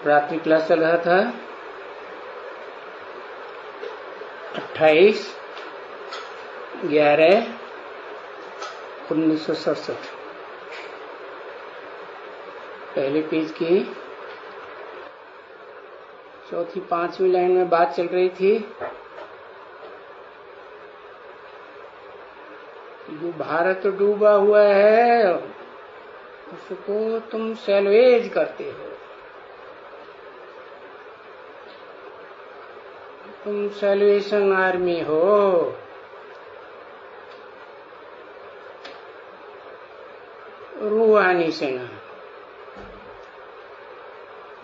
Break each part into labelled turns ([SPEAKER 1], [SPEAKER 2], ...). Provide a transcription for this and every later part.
[SPEAKER 1] रात्रि क्लास चल रहा था 28/11/1967। पहले पेज की चौथी 5वीं लाइन में बात चल रही थी। जो भारत डूबा हुआ है उसको तुम सैल्वेज करते हो, तुम सैल्वेशन आर्मी हो। रूहानी सेना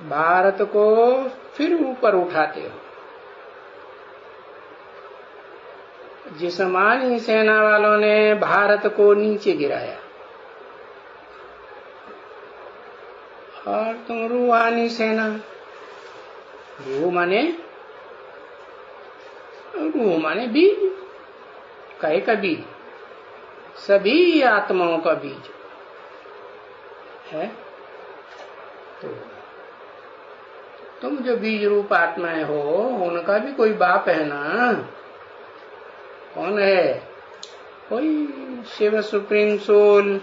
[SPEAKER 1] भारत को फिर ऊपर उठाते हो। जिस्मानी सेना वालों ने भारत को नीचे गिराया और तुम रूहानी सेना, रूह माने बीज, कहे का बीज, सभी आत्माओं का बीज है। तो तुम जो बीज रूप आत्माएं हो उनका भी कोई बाप है ना। कौन है? कोई Shiv supreme soul,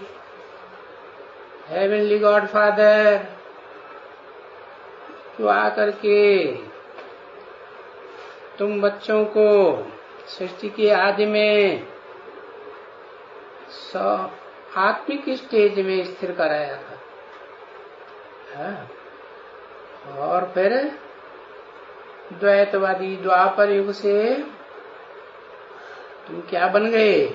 [SPEAKER 1] heavenly God father, जो आकर के तुम बच्चों को सृष्टि के आदि में आत्मिक स्टेज में स्थिर कराया था। और फिर द्वैतवादी द्वापर युग से तुम क्या बन गए?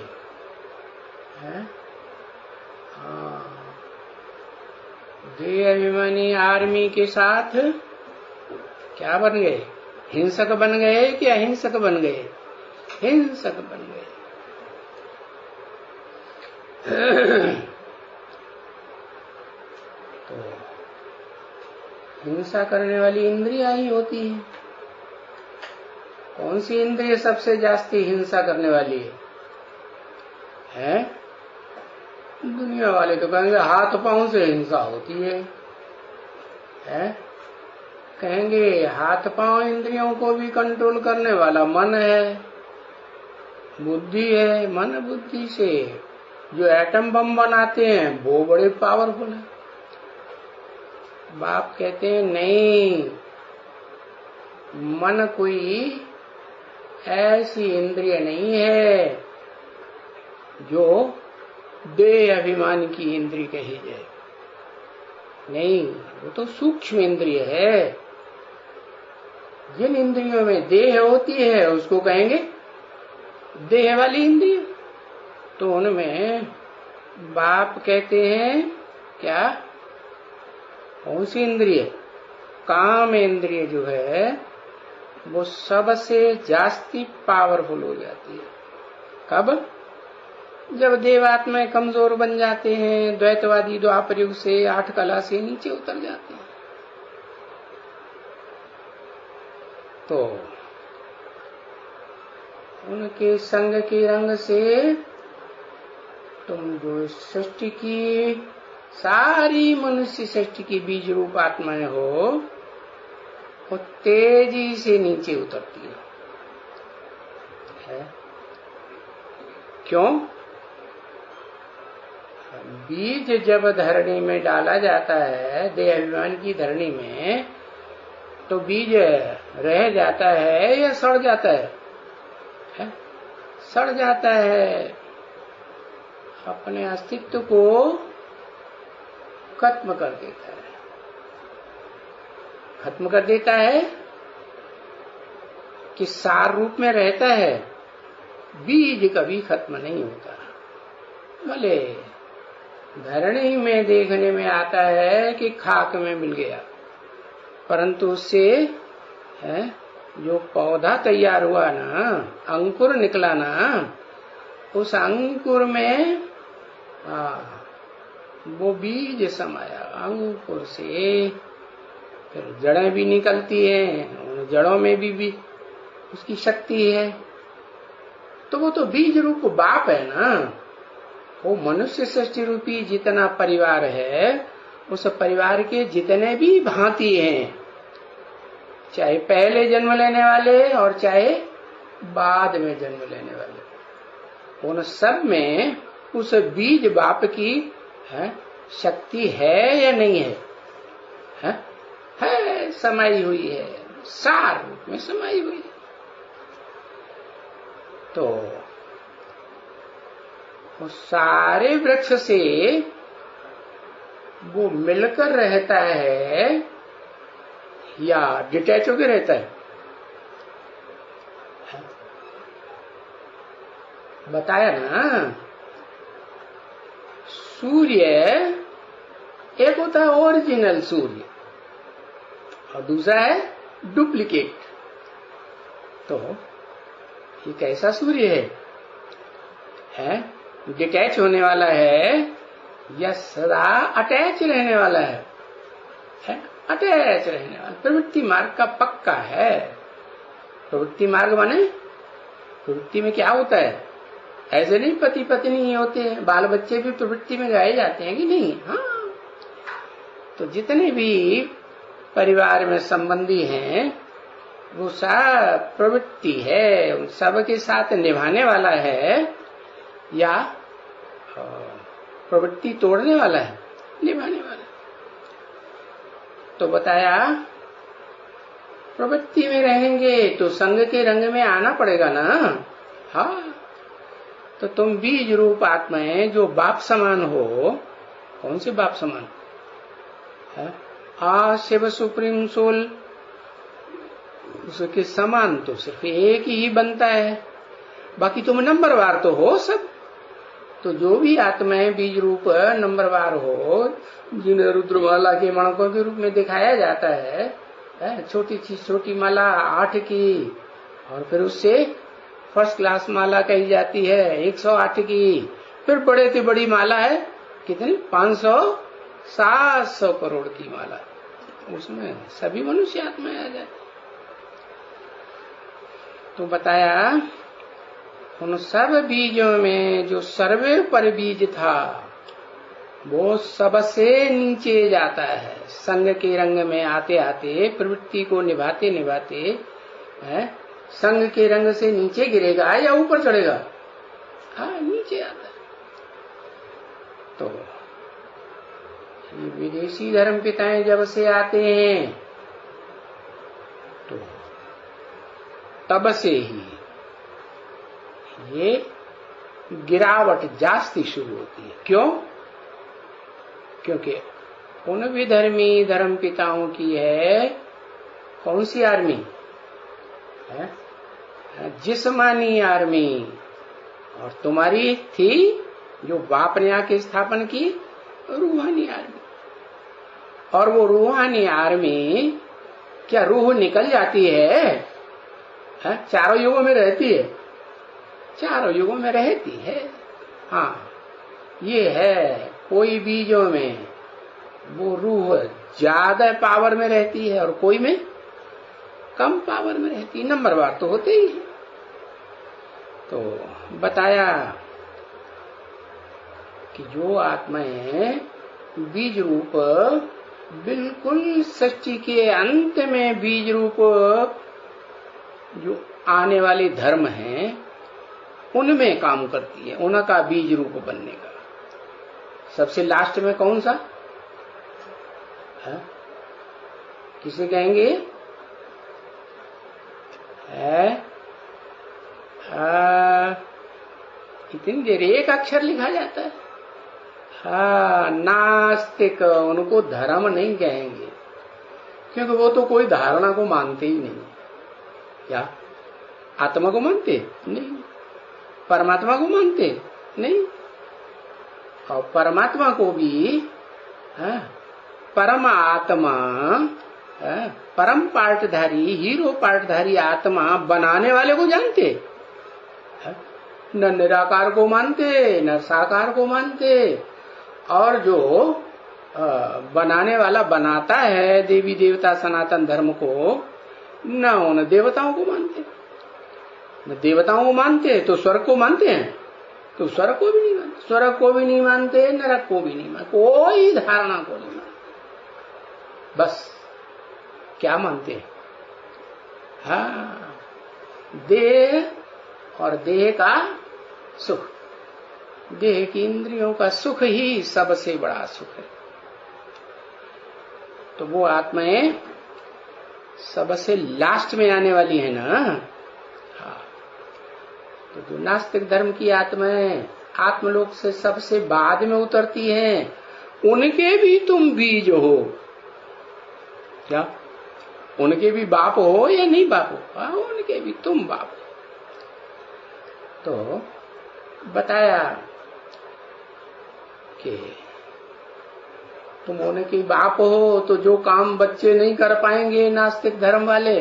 [SPEAKER 1] देह अभिमानी आर्मी के साथ क्या बन गए? हिंसक बन गए कि अहिंसक बन गए? हिंसक बन गए। तो हिंसा करने वाली इंद्रियां ही होती है। कौन सी इंद्रिय सबसे जास्ती हिंसा करने वाली है? दुनिया वाले तो कहेंगे हाथ पांव से हिंसा होती है। कहेंगे हाथ पांव इंद्रियों को भी कंट्रोल करने वाला मन है, बुद्धि है। मन बुद्धि से जो एटम बम बनाते हैं वो बड़े पावरफुल है। बाप कहते हैं नहीं, मन कोई ऐसी इंद्रिय नहीं है जो देह अभिमान की इंद्रिय कही जाए। नहीं, वो तो सूक्ष्म इंद्रिय है। जिन इंद्रियों में देह होती है उसको कहेंगे देह वाली इंद्रिय। तो उनमें बाप कहते हैं क्या? कौन सी इंद्रिय? काम इंद्रिय जो है वो सबसे जास्ती पावरफुल हो जाती है। कब? जब देवात्माएं कमजोर बन जाते हैं, द्वैतवादी द्वापर युग से 8 कला से नीचे उतर जाते हैं। तो उनके संग के रंग से तुम जो सृष्टि की सारी मनुष्य सृष्टि की बीज रूप आत्माएं हो वो तेजी से नीचे उतरती है। क्यों? बीज जब धरणी में डाला जाता है, देह अभिमान की धरणी में, तो बीज रह जाता है या सड़ जाता है? सड़ जाता है। अपने अस्तित्व को खत्म कर देता है। खत्म कर देता है कि सार रूप में रहता है। बीज कभी खत्म नहीं होता। भले धरणी में देखने में आता है कि खाक में मिल गया, परंतु उससे जो पौधा तैयार हुआ ना, अंकुर निकला ना, उस अंकुर में वो बीज समाया। अंकुर से फिर जड़ें भी निकलती हैं, उन जड़ों में भी उसकी शक्ति है। तो वो तो बीज रूप बाप है ना। वो मनुष्य सृष्टि रूपी जितना परिवार है, उस परिवार के जितने भी भांति हैं, चाहे पहले जन्म लेने वाले और चाहे बाद में जन्म लेने वाले, उन सब में उस बीज बाप की शक्ति है या नहीं है? है, समाई हुई है, सार रूप में समाई हुई है। तो वो सारे वृक्ष से वो मिलकर रहता है या डिटैच होकर रहता है? बताया ना, सूर्य एक होता है ओरिजिनल सूर्य और दूसरा है डुप्लीकेट। तो ये कैसा सूर्य है? डिटैच होने वाला है या सदा अटैच रहने वाला है? अटैच रहने वाला, प्रवृत्ति मार्ग का पक्का है। प्रवृत्ति मार्ग माने प्रवृत्ति में क्या होता है? ऐसे नहीं पति पत्नी ही होते हैं, बाल बच्चे भी प्रवृत्ति में गाए जाते हैं कि नहीं? हाँ, तो जितने भी परिवार में संबंधी हैं वो सब प्रवृत्ति है, उन सब के साथ निभाने वाला है या प्रवृत्ति तोड़ने वाला है? निभाने वाला। तो बताया प्रवृत्ति में रहेंगे तो संग के रंग में आना पड़ेगा ना। हाँ, तो तुम बीज रूप आत्माएं जो बाप समान हो, कौन से बाप समान है? शिव सुप्रीम सोल, उसके समान तो सिर्फ एक ही बनता है, बाकी तुम नंबरवार तो हो सब। तो जो भी आत्माएं बीज रूप नंबरवार हो, जिन्हें रुद्रमाला के मणकों के रूप में दिखाया जाता है, छोटी सी छोटी माला 8 की, और फिर उससे फर्स्ट क्लास माला कही जाती है 108 की, फिर बड़े से बड़ी माला है कितनी 500-700 करोड़ की माला, उसमें सभी मनुष्य आत्माएं आ जाती। तो बताया उन सब बीजों में जो सर्वे पर बीज था वो सबसे नीचे जाता है। संग के रंग में आते आते, प्रवृत्ति को निभाते निभाते संग के रंग से नीचे गिरेगा या ऊपर चढ़ेगा? हाँ, नीचे आता है। तो ये विदेशी धर्म पिताएं जब से आते हैं तो तब से ही ये गिरावट जास्ती शुरू होती है। क्यों? क्योंकि उन विधर्मी धर्म पिताओं की है कौन सी आर्मी है? जिस्मानी आर्मी, और तुम्हारी थी जो बाप ने आके स्थापन की रूहानी आर्मी। और वो रूहानी आर्मी क्या रूह निकल जाती है? चारों युगों में रहती है, चारों युगों में रहती है। हाँ, ये है कोई बीजों में वो रूह ज्यादा पावर में रहती है और कोई में कम पावर में रहती है, नंबरवार तो होते ही है। तो बताया कि जो आत्माएं बीज रूप बिल्कुल सृष्टि के अंत में बीज रूप जो आने वाले धर्म हैं उनमें काम करती है, उनका बीज रूप बनने का। सबसे लास्ट में कौन सा है? किसे कहेंगे? इतनी देर एक अक्षर लिखा जाता है। नास्तिक, उनको धर्म नहीं कहेंगे क्योंकि वो तो कोई धारणा को मानते ही नहीं। क्या आत्मा को मानते नहीं, परमात्मा को मानते नहीं, और परमात्मा को भी परम आत्मा, परम पार्टधारी, हीरो पार्टधारी आत्मा बनाने वाले को जानते, न निराकार को मानते न साकार को मानते, और जो बनाने वाला बनाता है देवी देवता सनातन धर्म को, न उन देवताओं को मानते। न देवताओं को मानते तो स्वर्ग को मानते हैं, तो स्वर्ग को भी नहीं मानते, स्वर्ग को भी नहीं मानते, नरक को भी नहीं मानते, कोई धारणा को नहीं मानते। बस क्या मानते हैं? हाँ, देह और देह का सुख, देह की इंद्रियों का सुख ही सबसे बड़ा सुख है। तो वो आत्माएं सबसे लास्ट में आने वाली है ना। हाँ, तो जो नास्तिक धर्म की आत्माएं आत्मलोक से सबसे बाद में उतरती हैं, उनके भी तुम बीज हो। क्या उनके भी बाप हो या नहीं बाप हो? हाँ, उनके भी तुम बाप हो। तो बताया कि तुम उनके बाप हो, तो जो काम बच्चे नहीं कर पाएंगे नास्तिक धर्म वाले,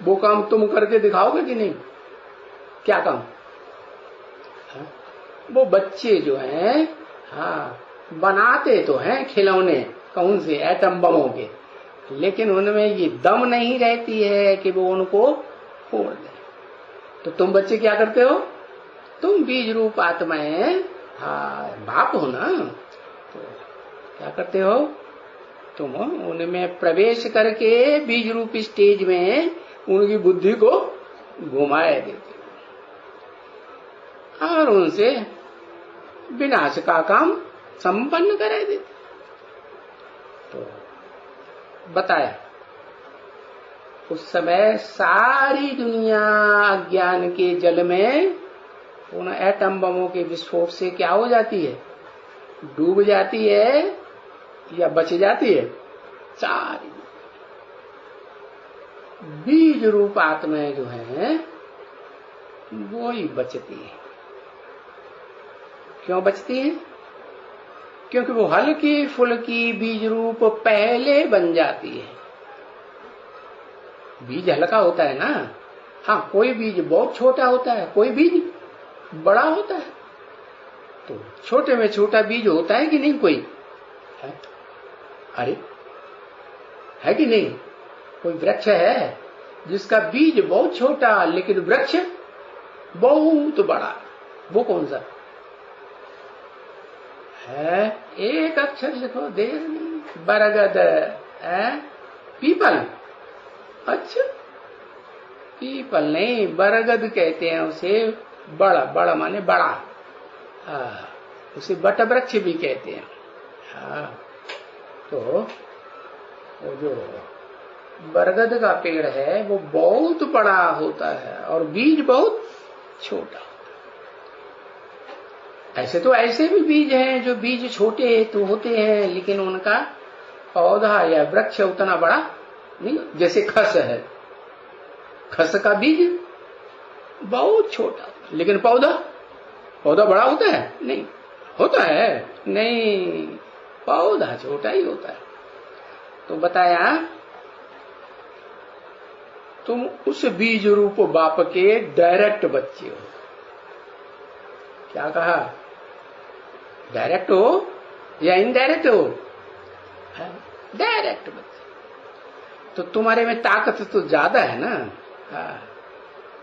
[SPEAKER 1] वो काम तुम करके दिखाओगे कि नहीं? क्या काम? हाँ? वो बच्चे जो हैं, हाँ, बनाते तो हैं खिलौने, कौन से? एटम बमों के, लेकिन उनमें ये दम नहीं रहती है कि वो उनको फोड़ दें। तो तुम बच्चे क्या करते हो? तुम बीज रूप आत्माएं, हाँ, बाप हो ना, तो क्या करते हो? तुम उनमें प्रवेश करके बीज रूप स्टेज में उनकी बुद्धि को घुमाए देते हो और उनसे विनाश का काम संपन्न करा देते। तो बताया उस समय सारी दुनिया अज्ञान के जल में उन एटम बमों के विस्फोट से क्या हो जाती है? डूब जाती है या बच जाती है? सारी बीज रूप आत्माएं जो हैं वो ही बचती है। क्यों बचती है? क्योंकि वो हल्की फुल्की बीज रूप पहले बन जाती है। बीज हल्का होता है ना। हाँ, कोई बीज बहुत छोटा होता है, कोई बीज बड़ा होता है। तो छोटे में छोटा बीज होता है कि नहीं? कोई है? अरे है कि नहीं? कोई वृक्ष है जिसका बीज बहुत छोटा लेकिन वृक्ष बहुत बड़ा, वो कौन सा है? एक अक्षर लिखो, देर नहीं। बरगद है? पीपल? अच्छा, पीपल नहीं, बरगद कहते हैं उसे। बड़ा, बड़ा माने बड़ा, उसे बट वृक्ष भी कहते हैं। हाँ, तो वो जो बरगद का पेड़ है वो बहुत बड़ा होता है और बीज बहुत छोटा होता है। ऐसे तो ऐसे भी बीज हैं जो बीज छोटे तो होते हैं, लेकिन उनका पौधा या वृक्ष उतना बड़ा नहीं। जैसे खस है, खस का बीज बहुत छोटा, लेकिन पौधा बड़ा होता है? नहीं होता है, नहीं, पौधा छोटा ही होता है। तो बताया तुम उस बीज रूप बाप के डायरेक्ट बच्चे हो। क्या कहा? डायरेक्ट हो या इनडायरेक्ट हो? डायरेक्ट बच्चे। तो तुम्हारे में ताकत तो ज्यादा है ना।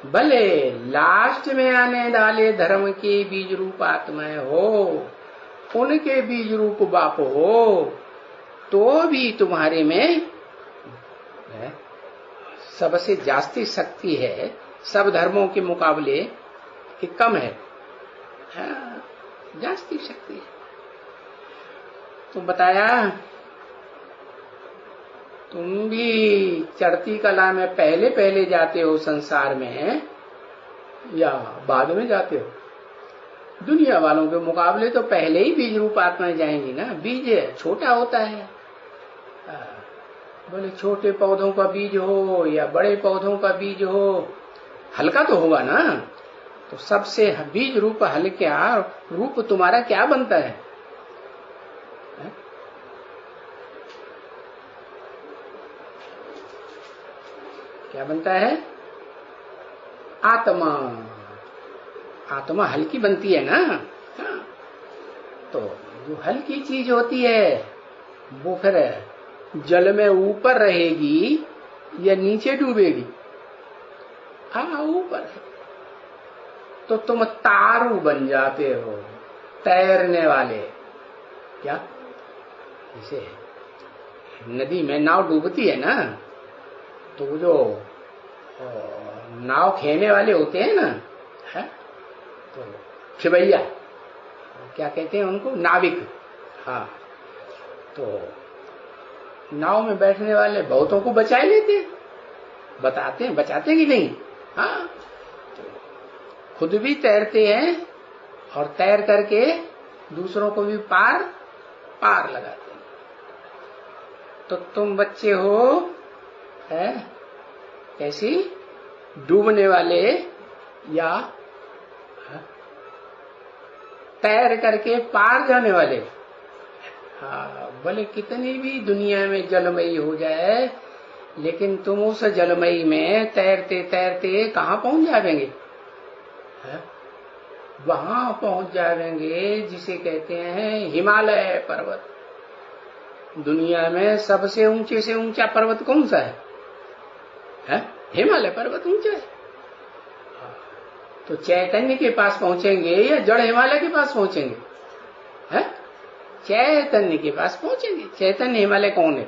[SPEAKER 1] भले लास्ट में आने वाले धर्म के बीज रूप आत्माएं हो, उनके बीज रूप बाप हो, तो भी तुम्हारे में सबसे जास्ती शक्ति है, सब धर्मों के मुकाबले कि कम है। हाँ, जास्ती शक्ति है। तो बताया तुम भी चढ़ती कला में पहले पहले जाते हो संसार में या बाद में जाते हो? दुनिया वालों के मुकाबले तो पहले ही बीज रूप आत्माएं जाएंगी ना। बीज छोटा होता है, बोले छोटे पौधों का बीज हो या बड़े पौधों का बीज हो, हल्का तो होगा ना। तो सबसे बीज रूप हल्का रूप तुम्हारा क्या बनता है? क्या बनता है? आत्मा। आत्मा हल्की बनती है ना। हाँ। तो जो हल्की चीज होती है वो फिर जल में ऊपर रहेगी या नीचे डूबेगी? हाँ, ऊपर है। तो तुम तारू बन जाते हो, तैरने वाले। क्या? जैसे नदी में नाव डूबती है ना, तो जो और नाव खेने वाले होते हैं ना, है? तो खिवैया, क्या कहते हैं उनको, नाविक। हाँ, तो नाव में बैठने वाले बहुतों को बचा लेते हैं, बताते हैं, बचाते कि नहीं? हाँ, तो खुद भी तैरते हैं और तैर करके दूसरों को भी पार लगाते हैं। तो तुम बच्चे हो, है, कैसी डूबने वाले या तैर करके पार जाने वाले। हाँ, भले कितनी भी दुनिया में जलमयी हो जाए, लेकिन तुम उस जलमयी में तैरते तैरते कहाँ पहुंच जाएंगे? वहां पहुंच जाएंगे जिसे कहते हैं हिमालय पर्वत। दुनिया में सबसे ऊंचे से ऊंचा पर्वत कौन सा है? हिमालय पर्वत ऊंचा है। तो चैतन्य के पास पहुंचेंगे या जड़ हिमालय के पास पहुंचेंगे? है? चैतन्य के पास पहुंचेंगे। चैतन्य हिमालय कौन है?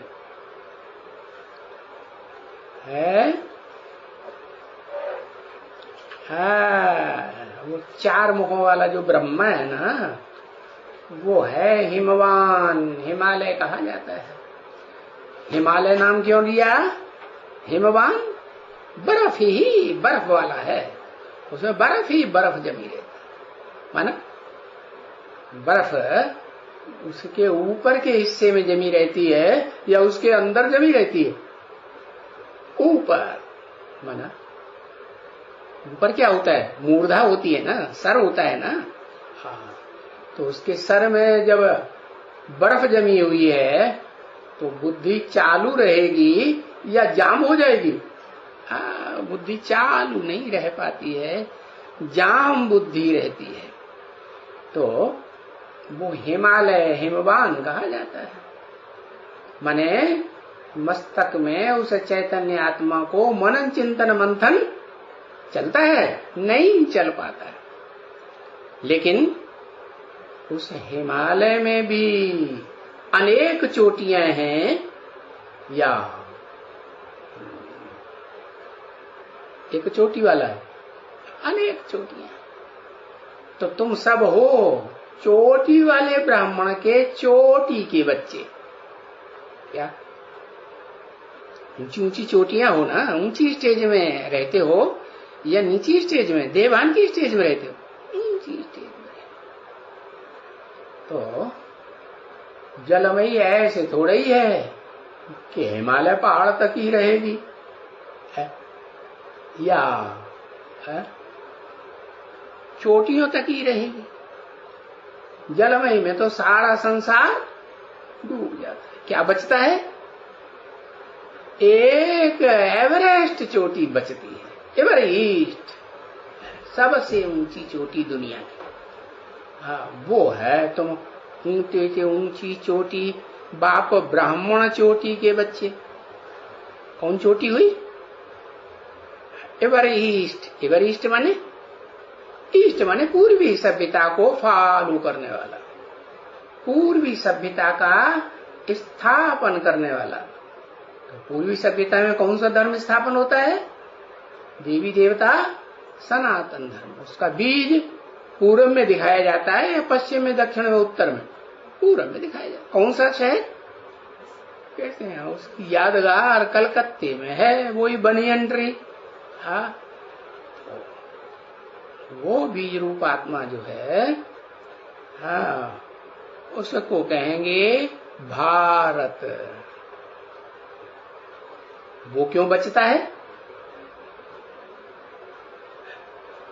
[SPEAKER 1] हाँ, वो 4 मुखों वाला जो ब्रह्मा है ना, वो है हिमवान। हिमालय कहा जाता है। हिमालय नाम क्यों लिया? हिमवान बर्फ ही बर्फ वाला है, उसमें बर्फ ही बर्फ जमी रहती है। माना बर्फ उसके ऊपर के हिस्से में जमी रहती है या उसके अंदर जमी रहती है? ऊपर। माना ऊपर क्या होता है? मूर्धा होती है ना, सर होता है ना। हाँ, तो उसके सर में जब बर्फ जमी हुई है तो बुद्धि चालू रहेगी या जाम हो जाएगी? बुद्धि चालू नहीं रह पाती है, जाम बुद्धि रहती है। तो वो हिमालय हिमवान कहा जाता है। माने मस्तक में उस चैतन्य आत्मा को मनन चिंतन मंथन चलता है? नहीं चल पाता है। लेकिन उस हिमालय में भी अनेक चोटियां हैं या एक चोटी वाला है? अनेक चोटियां। तो तुम सब हो चोटी वाले ब्राह्मण के चोटी के बच्चे। क्या ऊंची ऊंची चोटियां हो ना, ऊंची स्टेज में रहते हो या नीची स्टेज में, देवान की स्टेज में रहते हो? ऊंची स्टेज में। तो जलमयी ऐसे थोड़ा ही है कि हिमालय पहाड़ तक ही रहेगी है? या है? चोटियों तक ही रहेगी। जलमयी में तो सारा संसार डूब जाता है। क्या बचता है? एक एवरेस्ट चोटी बचती है। एवरेस्ट सबसे ऊंची चोटी दुनिया की। हाँ, वो है। तुम ऊंचे से ऊंची चोटी, बाप ब्राह्मण चोटी के बच्चे। कौन चोटी हुई? एवरेस्ट। एवरेस्ट माने ईस्ट माने पूर्वी सभ्यता को फॉलो करने वाला, पूर्वी सभ्यता का स्थापन करने वाला। तो पूर्वी सभ्यता में कौन सा धर्म स्थापन होता है? देवी देवता सनातन धर्म। उसका बीज पूर्व में दिखाया जाता है या पश्चिम में, दक्षिण में, उत्तर में? पूर्व में दिखाया जाता है। कौन सा शहर कहते हैं? उसकी यादगार कलकत्ते में है, वही बनियन ट्री। हाँ, वो बीज रूप आत्मा जो है, हाँ, उसको कहेंगे भारत। वो क्यों बचता है?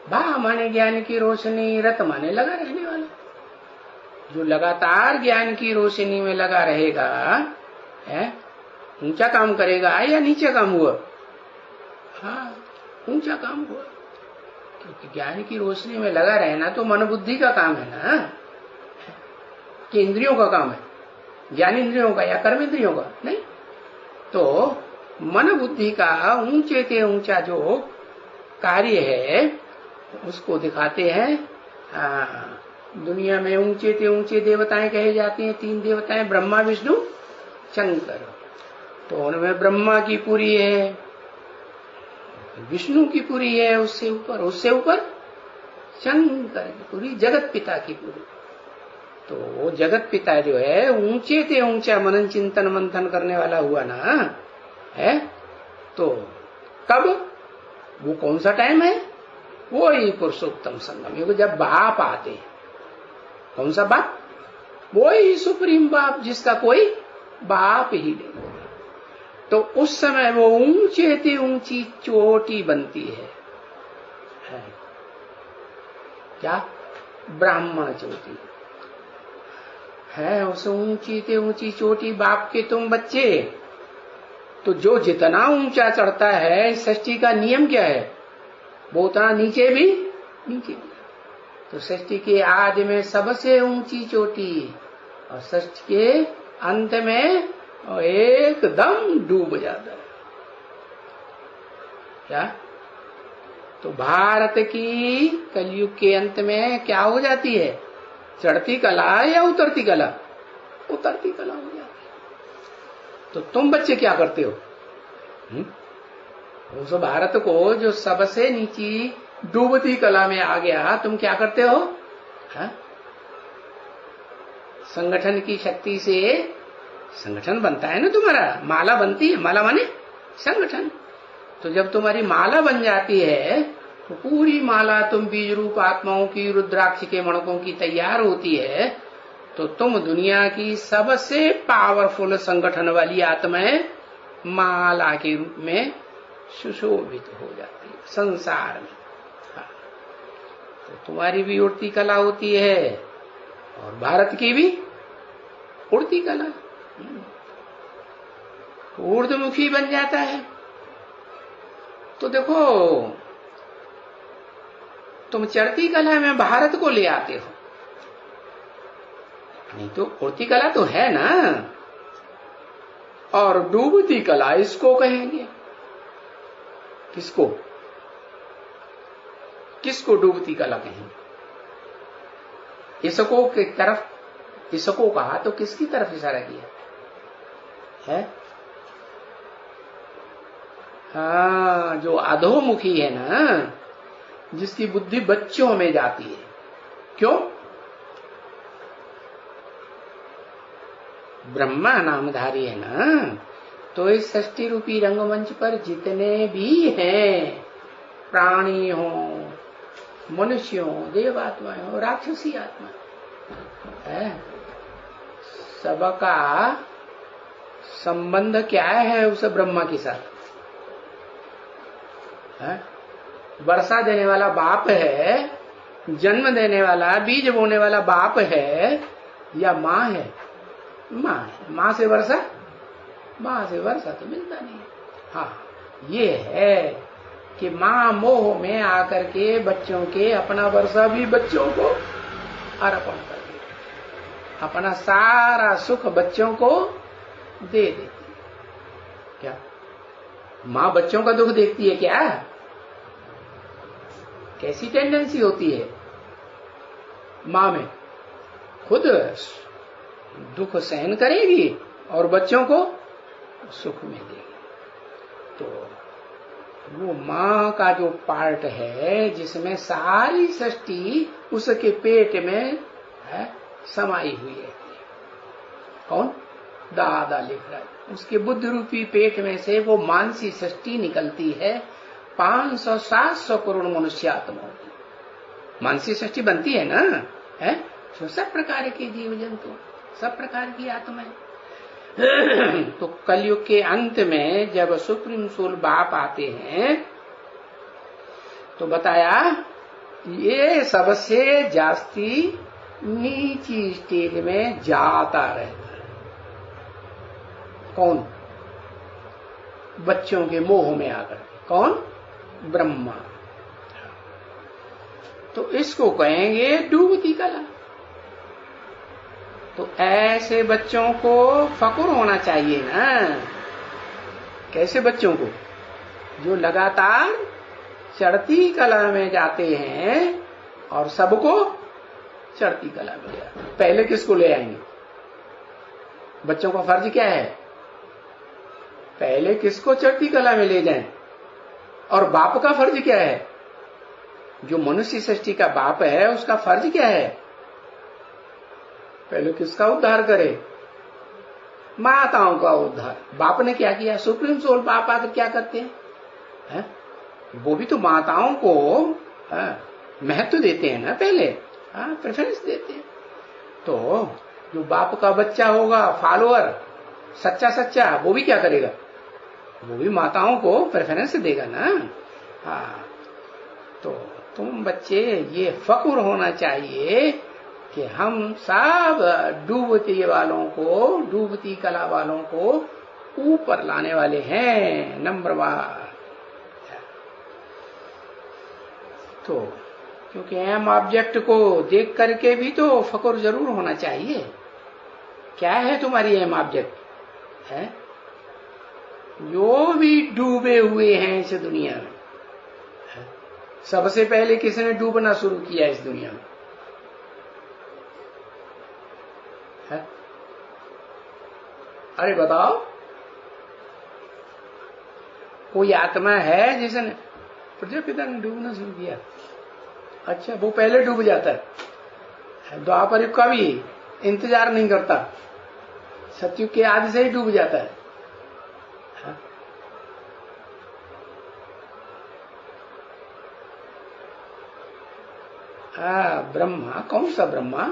[SPEAKER 1] भा माने ज्ञान की रोशनी, रत माने लगा रहने वाला। जो लगातार ज्ञान की रोशनी में लगा रहेगा, है, ऊंचा काम करेगा या नीचा काम हुआ? हाँ, ऊंचा काम हुआ। क्योंकि ज्ञान की रोशनी में लगा रहना तो मन बुद्धि का काम है ना, कि इंद्रियों का काम है? ज्ञान इंद्रियों का या कर्म इंद्रियों का? नहीं। तो मन बुद्धि का ऊंचे से ऊंचा जो कार्य है उसको दिखाते हैं। दुनिया में ऊंचे से ऊंचे देवताएं कहे जाते हैं। 3 देवताएं, ब्रह्मा विष्णु शंकर। तो उनमें ब्रह्मा की पूरी है, विष्णु की पुरी है, उससे ऊपर शंकर की पुरी, जगत पिता की पुरी। तो वो जगत पिता जो है ऊंचे से ऊंचा मनन चिंतन मंथन करने वाला हुआ ना है। तो कब, वो कौन सा टाइम है? वो ही पुरुषोत्तम संगम युग, जब बाप आते हैं। कौन सा बाप? वो ही सुप्रीम बाप, जिसका कोई बाप ही नहीं। तो उस समय वो ऊंचे से ऊंची चोटी बनती है क्या? ब्राह्मण चोटी है। उस ऊंची से ऊंची चोटी बाप के तुम बच्चे। तो जो जितना ऊंचा चढ़ता है, सृष्टि का नियम क्या है? वो उतना नीचे भी। तो सृष्टि के आदि में सबसे ऊंची चोटी, और सृष्टि के अंत में एकदम डूब जाता है क्या? तो भारत की कलयुग के अंत में क्या हो जाती है? चढ़ती कला या उतरती कला? उतरती कला हो जाती है। तो तुम बच्चे क्या करते हो? उस भारत को जो सबसे नीची डूबती कला में आ गया, तुम क्या करते हो? संगठन की शक्ति से संगठन बनता है ना तुम्हारा, माला बनती है। माला माने संगठन। तो जब तुम्हारी माला बन जाती है, तो पूरी माला तुम बीज रूप आत्माओं की, रुद्राक्ष के मणकों की तैयार होती है। तो तुम दुनिया की सबसे पावरफुल संगठन वाली आत्माएं माला के रूप में सुशोभित हो जाती है संसार में। तो तुम्हारी भी उड़ती कला होती है, और भारत की भी उड़ती कला, ऊर्ध्वमुखी बन जाता है। तो देखो, तुम चढ़ती कला में भारत को ले आते हो, नहीं तो उड़ती कला तो है ना। और डूबती कला इसको कहेंगे। किसको डूबती कला कहेंगे? इसको की तरफ, इसको कहा तो किसकी तरफ इशारा किया है? हाँ, जो अधोमुखी है ना, जिसकी बुद्धि बच्चों में जाती है। क्यों? ब्रह्मा नामधारी है ना। तो इस सृष्टि रूपी रंगमंच पर जितने भी हैं, प्राणी हो, मनुष्य हो, देवात्माएं हो, राक्षसी आत्मा है, सबका संबंध क्या है उस ब्रह्मा के साथ? वर्षा देने वाला बाप है, जन्म देने वाला, बीज बोने वाला बाप है, या माँ है? माँ है। माँ से वर्षा तो मिलता नहीं। हाँ, ये है कि माँ मोह में आकर के बच्चों के अपना वर्षा भी बच्चों को अर्पण कर देती, अपना सारा सुख बच्चों को दे देती है। क्या माँ बच्चों का दुख देखती है क्या? कैसी टेंडेंसी होती है माँ में? खुद दुख सहन करेगी और बच्चों को सुख में देगी। तो वो माँ का जो पार्ट है, जिसमें सारी सृष्टि उसके पेट में समाई हुई है। कौन? दादा लिख रहा है। उसके बुद्ध रूपी पेट में से वो मानसी सृष्टि निकलती है। 500-700 करोड़ मनुष्य आत्माओं की मानसी सृष्टि बनती है ना, है? तो सब प्रकार के जीव जंतु, सब प्रकार की आत्माएं। तो कलयुग के अंत में जब सुप्रीम सोल बाप आते हैं, तो बताया ये सबसे जास्ती नीची स्टेज में जाता रहता है। कौन? बच्चों के मोह में आकर। कौन? ब्रह्मा। तो इसको कहेंगे डूबती कला। तो ऐसे बच्चों को फक्र होना चाहिए ना। कैसे बच्चों को? जो लगातार चढ़ती कला में जाते हैं और सबको चढ़ती कला में ले आते। पहले किसको ले आएंगे? बच्चों का फर्ज क्या है? पहले किसको चढ़ती कला में ले जाएं? और बाप का फर्ज क्या है? जो मनुष्य सृष्टि का बाप है उसका फर्ज क्या है? पहले किसका उद्धार करे? माताओं का उद्धार। बाप ने क्या किया? सुप्रीम सोल बाप आकर क्या करते हैं? है? वो भी तो माताओं को महत्व देते हैं ना, पहले प्रेफरेंस देते हैं। तो जो बाप का बच्चा होगा, फॉलोअर, सच्चा, वो भी क्या करेगा? वो भी माताओं को प्रेफरेंस देगा ना। हाँ, तो तुम बच्चे ये फक्र होना चाहिए कि हम सब डूबती कला वालों को ऊपर लाने वाले हैं, नंबर 1। तो क्योंकि एम ऑब्जेक्ट को देख करके भी तो फक्र जरूर होना चाहिए। क्या है तुम्हारी एम ऑब्जेक्ट? है जो भी डूबे हुए हैं इस दुनिया में। सबसे पहले किसने डूबना शुरू किया इस दुनिया में? है? अरे बताओ, कोई आत्मा है जिसने? प्रजापिता ने डूबना शुरू किया। अच्छा, वो पहले डूब जाता है। द्वापर युग का भी इंतजार नहीं करता, सतयुग के आदि से ही डूब जाता है। ब्रह्मा, कौन सा ब्रह्मा?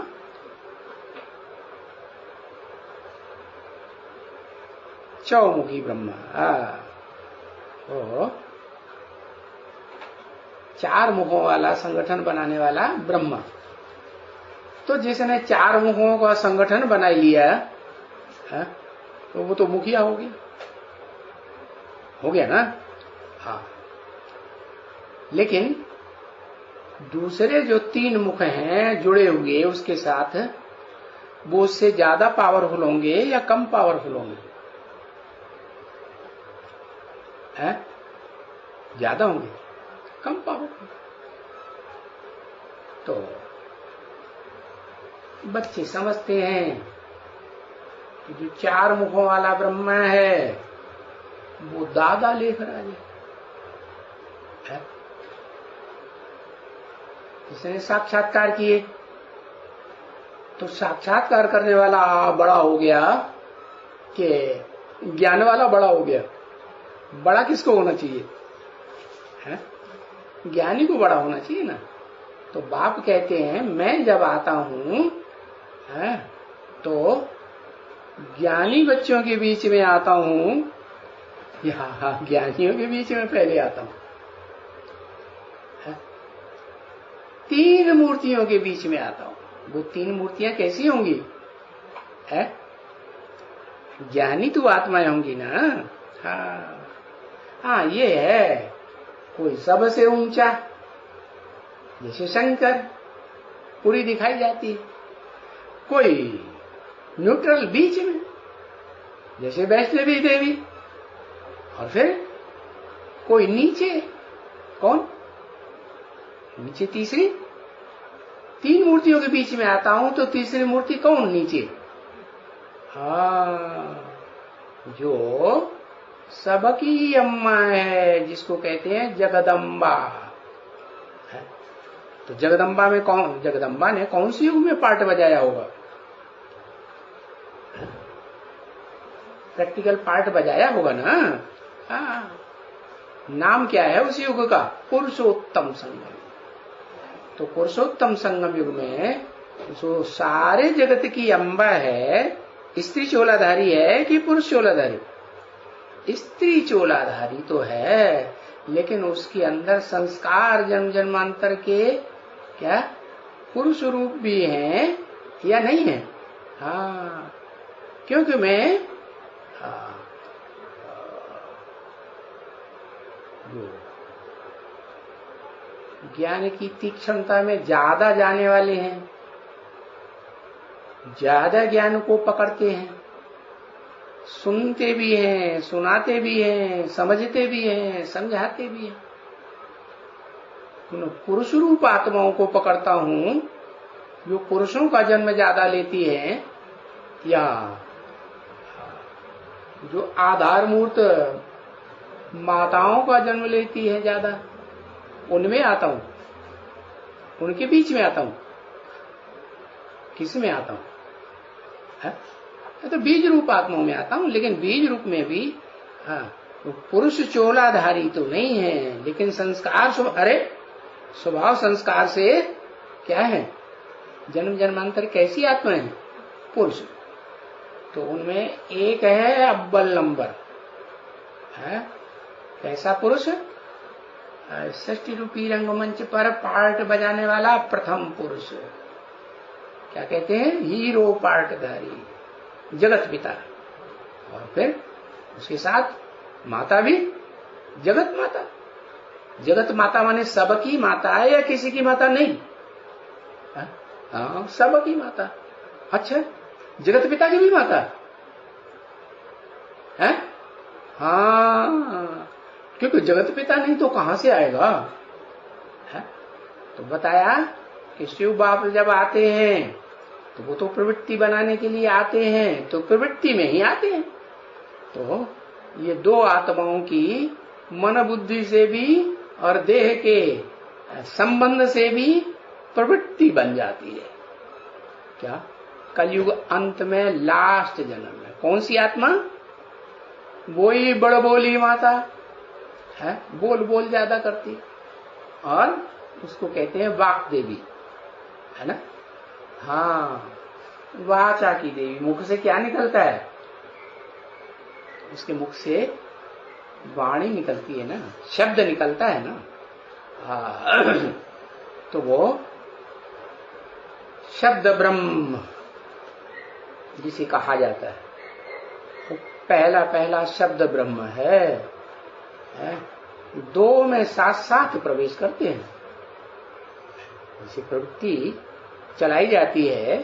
[SPEAKER 1] चौमुखी ब्रह्मा। ओ 4 मुखों वाला संगठन बनाने वाला ब्रह्मा। तो जिसने 4 मुखों का संगठन बना लिया है, तो वो तो मुखिया हो गया ना। हाँ, लेकिन दूसरे जो 3 मुख हैं जुड़े हुए उसके साथ, वो उससे ज्यादा पावरफुल होंगे या कम पावरफुल होंगे? ज्यादा होंगे, कम पावरफुल। तो बच्चे समझते हैं कि जो 4 मुखों वाला ब्रह्मा है वो दादा लेकर आ जाए। जिसने साक्षात्कार किए, तो साक्षात्कार करने वाला बड़ा हो गया कि ज्ञान वाला बड़ा हो गया? बड़ा किसको होना चाहिए? है? ज्ञानी को बड़ा होना चाहिए ना। तो बाप कहते हैं मैं जब आता हूं तो ज्ञानी बच्चों के बीच में आता हूं या ज्ञानियों के बीच में पहले आता हूं? 3 मूर्तियों के बीच में आता हूं। वो 3 मूर्तियां कैसी होंगी? है? ज्ञानी तो आत्माएं होंगी ना। हाँ, ये है। कोई सबसे ऊंचा, जैसे शंकर, पूरी दिखाई जाती है। कोई न्यूट्रल बीच में, जैसे वैष्णवी देवी। और फिर कोई नीचे, कौन? नीचे तीसरी। 3 मूर्तियों के बीच में आता हूं तो तीसरी मूर्ति कौन नीचे? जो सबकी अम्मा है, जिसको कहते हैं जगदम्बा। तो जगदम्बा में कौन? जगदम्बा ने कौन सी युग में पार्ट बजाया होगा? प्रैक्टिकल पार्ट बजाया होगा ना। नाम क्या है उस युग का? पुरुषोत्तम संगम। तो पुरुषोत्तम संगम युग में जो सारे जगत की अम्बा है, स्त्री चोलाधारी है कि पुरुष चोलाधारी? स्त्री चोलाधारी तो है, लेकिन उसके अंदर संस्कार जन्म जन्मांतर के क्या पुरुष रूप भी हैं या नहीं है? क्योंकि मैं ज्ञान की तीक्ष्णता में ज्यादा जाने वाले हैं, ज्यादा ज्ञान को पकड़ते हैं, सुनते भी हैं, सुनाते भी हैं, समझते भी हैं, समझाते भी हैं। पुरुष रूप आत्माओं को पकड़ता हूं जो पुरुषों का जन्म ज्यादा लेती है, या जो आधार मूर्त माताओं का जन्म लेती है ज्यादा, उनमें आता हूं, उनके बीच में आता हूं, किस में आता हूं? तो बीज रूप आत्माओं में आता हूं, लेकिन बीज रूप में भी पुरुष चोलाधारी तो नहीं है, लेकिन संस्कार स्वभाव संस्कार से क्या है, जन्म जन्मांतर कैसी आत्मा है? पुरुष। तो उनमें एक है अव्वल नंबर है, कैसा पुरुष? षष्ठी रूपी रंगमंच पर पार्ट बजाने वाला प्रथम पुरुष, क्या कहते हैं? हीरो पार्टधारी, जगत पिता। और फिर उसके साथ माता भी जगत माता। जगत माता माने सबकी माता है या किसी की माता? नहीं, हाँ सबकी माता। अच्छा, जगत पिता की भी माता है? हाँ, क्योंकि जगत पिता नहीं तो कहां से आएगा है? तो बताया कि शिव बाप जब आते हैं तो वो तो प्रवृत्ति बनाने के लिए आते हैं, तो प्रवृत्ति में ही आते हैं। तो ये दो आत्माओं की मन बुद्धि से भी और देह के संबंध से भी प्रवृत्ति बन जाती है। क्या? कलयुग अंत में लास्ट जन्म में कौन सी आत्मा? वही बड़बोली माता है, बोल बोल ज्यादा करती, और उसको कहते हैं वाक देवी, है ना? हाँ, वाचा की देवी। मुख से क्या निकलता है? उसके मुख से वाणी निकलती है ना, शब्द निकलता है ना। तो वो शब्द ब्रह्म जिसे कहा जाता है, वो पहला पहला शब्द ब्रह्म है। दो में साथ साथ प्रवेश करते हैं। जैसे प्रवृत्ति चलाई जाती है,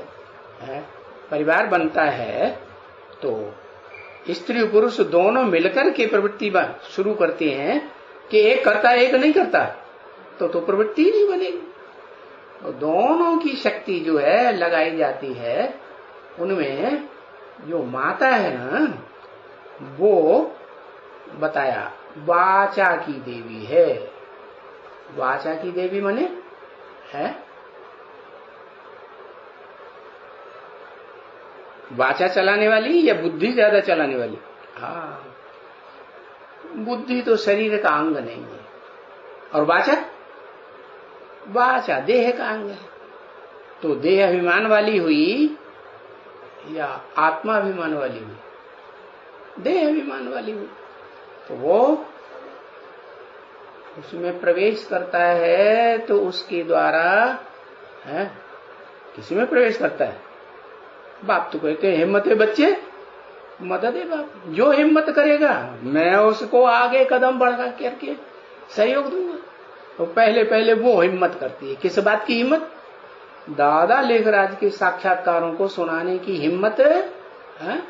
[SPEAKER 1] परिवार बनता है, तो स्त्री पुरुष दोनों मिलकर के प्रवृत्ति शुरू करते हैं कि एक करता एक नहीं करता, तो प्रवृत्ति नहीं बनेगी। तो दोनों की शक्ति जो है लगाई जाती है। उनमें जो माता है ना, वो बताया वाचा की देवी है। वाचा की देवी माने है वाचा चलाने वाली या बुद्धि ज्यादा चलाने वाली? हाँ, बुद्धि तो शरीर का अंग नहीं है, और वाचा वाचा देह का अंग है। तो देह अभिमान वाली हुई या आत्मा अभिमान वाली हुई? देह अभिमान वाली हुई। तो वो उसमें प्रवेश करता है, तो उसके द्वारा है किसी में प्रवेश करता है? बाप तो कहते हैं हिम्मत है बच्चे, मदद है बाप, जो हिम्मत करेगा मैं उसको आगे कदम बढ़ा करके सहयोग दूंगा। तो पहले पहले वो हिम्मत करती है। किस बात की हिम्मत? दादा लेखराज के साक्षात्कारों को सुनाने की हिम्मत है।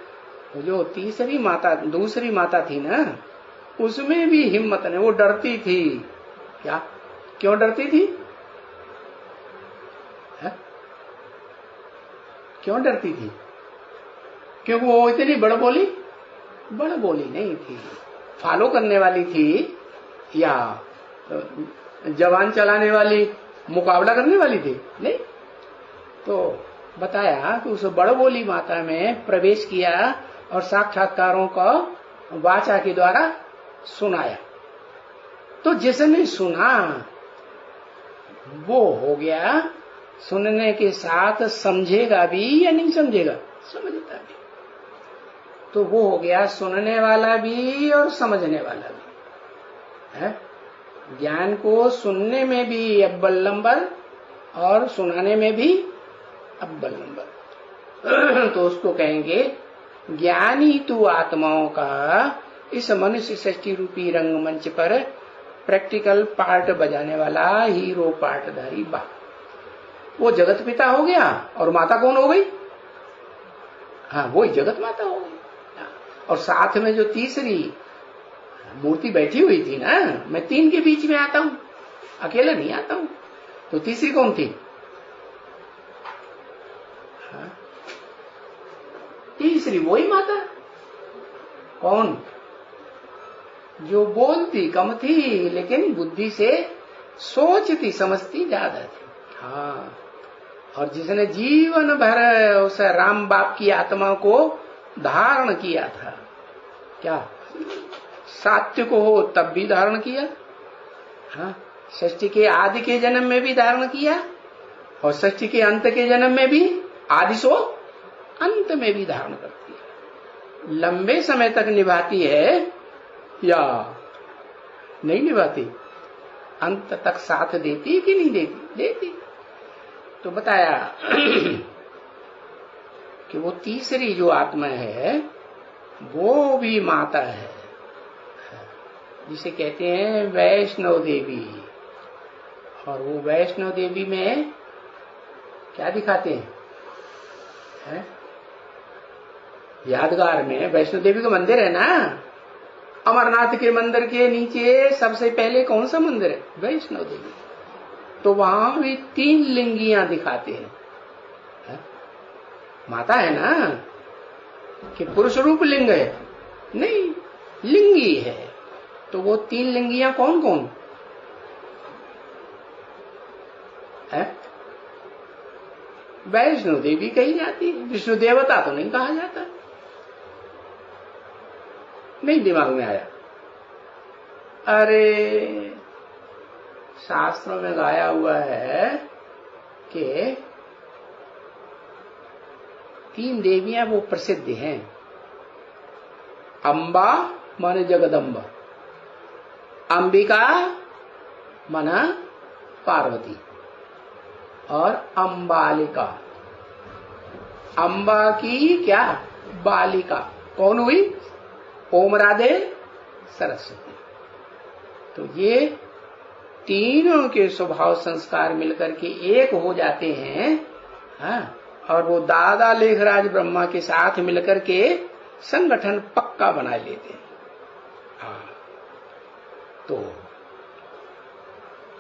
[SPEAKER 1] जो तीसरी माता दूसरी माता थी ना, उसमें भी हिम्मत नहीं, वो डरती थी। क्या? क्यों डरती थी? क्यों डरती थी? क्योंकि वो इतनी बड़बोली नहीं थी, फॉलो करने वाली थी, या जवान चलाने वाली, मुकाबला करने वाली थी? नहीं। तो बताया कि उस बड़बोली माता में प्रवेश किया और साक्षात्कारों को वाचा के द्वारा सुनाया। तो जिसने सुना वो हो गया, सुनने के साथ समझेगा भी या नहीं समझेगा? समझता भी। तो वो हो गया सुनने वाला भी और समझने वाला भी है। ज्ञान को सुनने में भी अव्वल नंबर और सुनाने में भी अव्वल नंबर। तो उसको कहेंगे ज्ञानी तू आत्माओं का इस मनुष्य सृष्टि रूपी रंगमंच पर प्रैक्टिकल पार्ट बजाने वाला हीरो पार्टधारी बा। वो जगत पिता हो गया, और माता कौन हो गई? हाँ, वही जगत माता हो गई। और साथ में जो तीसरी मूर्ति बैठी हुई थी ना, मैं तीन के बीच में आता हूं, अकेला नहीं आता हूं। तो तीसरी कौन थी? हाँ, तीसरी वही माता। कौन? जो बोलती कम थी लेकिन बुद्धि से सोचती समझती ज्यादा थी। हाँ, और जिसने जीवन भर उस राम बाप की आत्मा को धारण किया था, क्या सात्विक हो तब भी धारण किया, हाँ, षष्ठी के आदि के जन्म में भी धारण किया और षष्ठी के अंत के जन्म में भी, आदि सो अंत में भी धारण करती है। लंबे समय तक निभाती है या नहीं निभाती, अंत तक साथ देती कि नहीं देती? देती। तो बताया कि वो तीसरी जो आत्मा है वो भी माता है, जिसे कहते हैं वैष्णव देवी। और वो वैष्णव देवी में क्या दिखाते हैं? यादगार में वैष्णव देवी का मंदिर है ना, अमरनाथ के मंदिर के नीचे सबसे पहले कौन सा मंदिर है? वैष्णव देवी। तो वहां भी 3 लिंगियां दिखाते हैं, है? माता है ना, कि पुरुष रूप लिंग है? नहीं, लिंगी है। तो वो 3 लिंगियां कौन कौन है? वैष्णो देवी कही जाती है, विष्णु देवता तो नहीं कहा जाता। नहीं दिमाग में आया? अरे शास्त्रों में गाया हुआ है कि 3 देवियां वो प्रसिद्ध हैं। अंबा माने जगदम्बा, अंबिका माना पार्वती और अंबालिका। अंबा की क्या बालिका कौन हुई? ओम राधे सरस्वती। तो ये तीनों के स्वभाव संस्कार मिलकर के एक हो जाते हैं, हाँ, और वो दादा लेखराज ब्रह्मा के साथ मिलकर के संगठन पक्का बना लेते हैं। हाँ, तो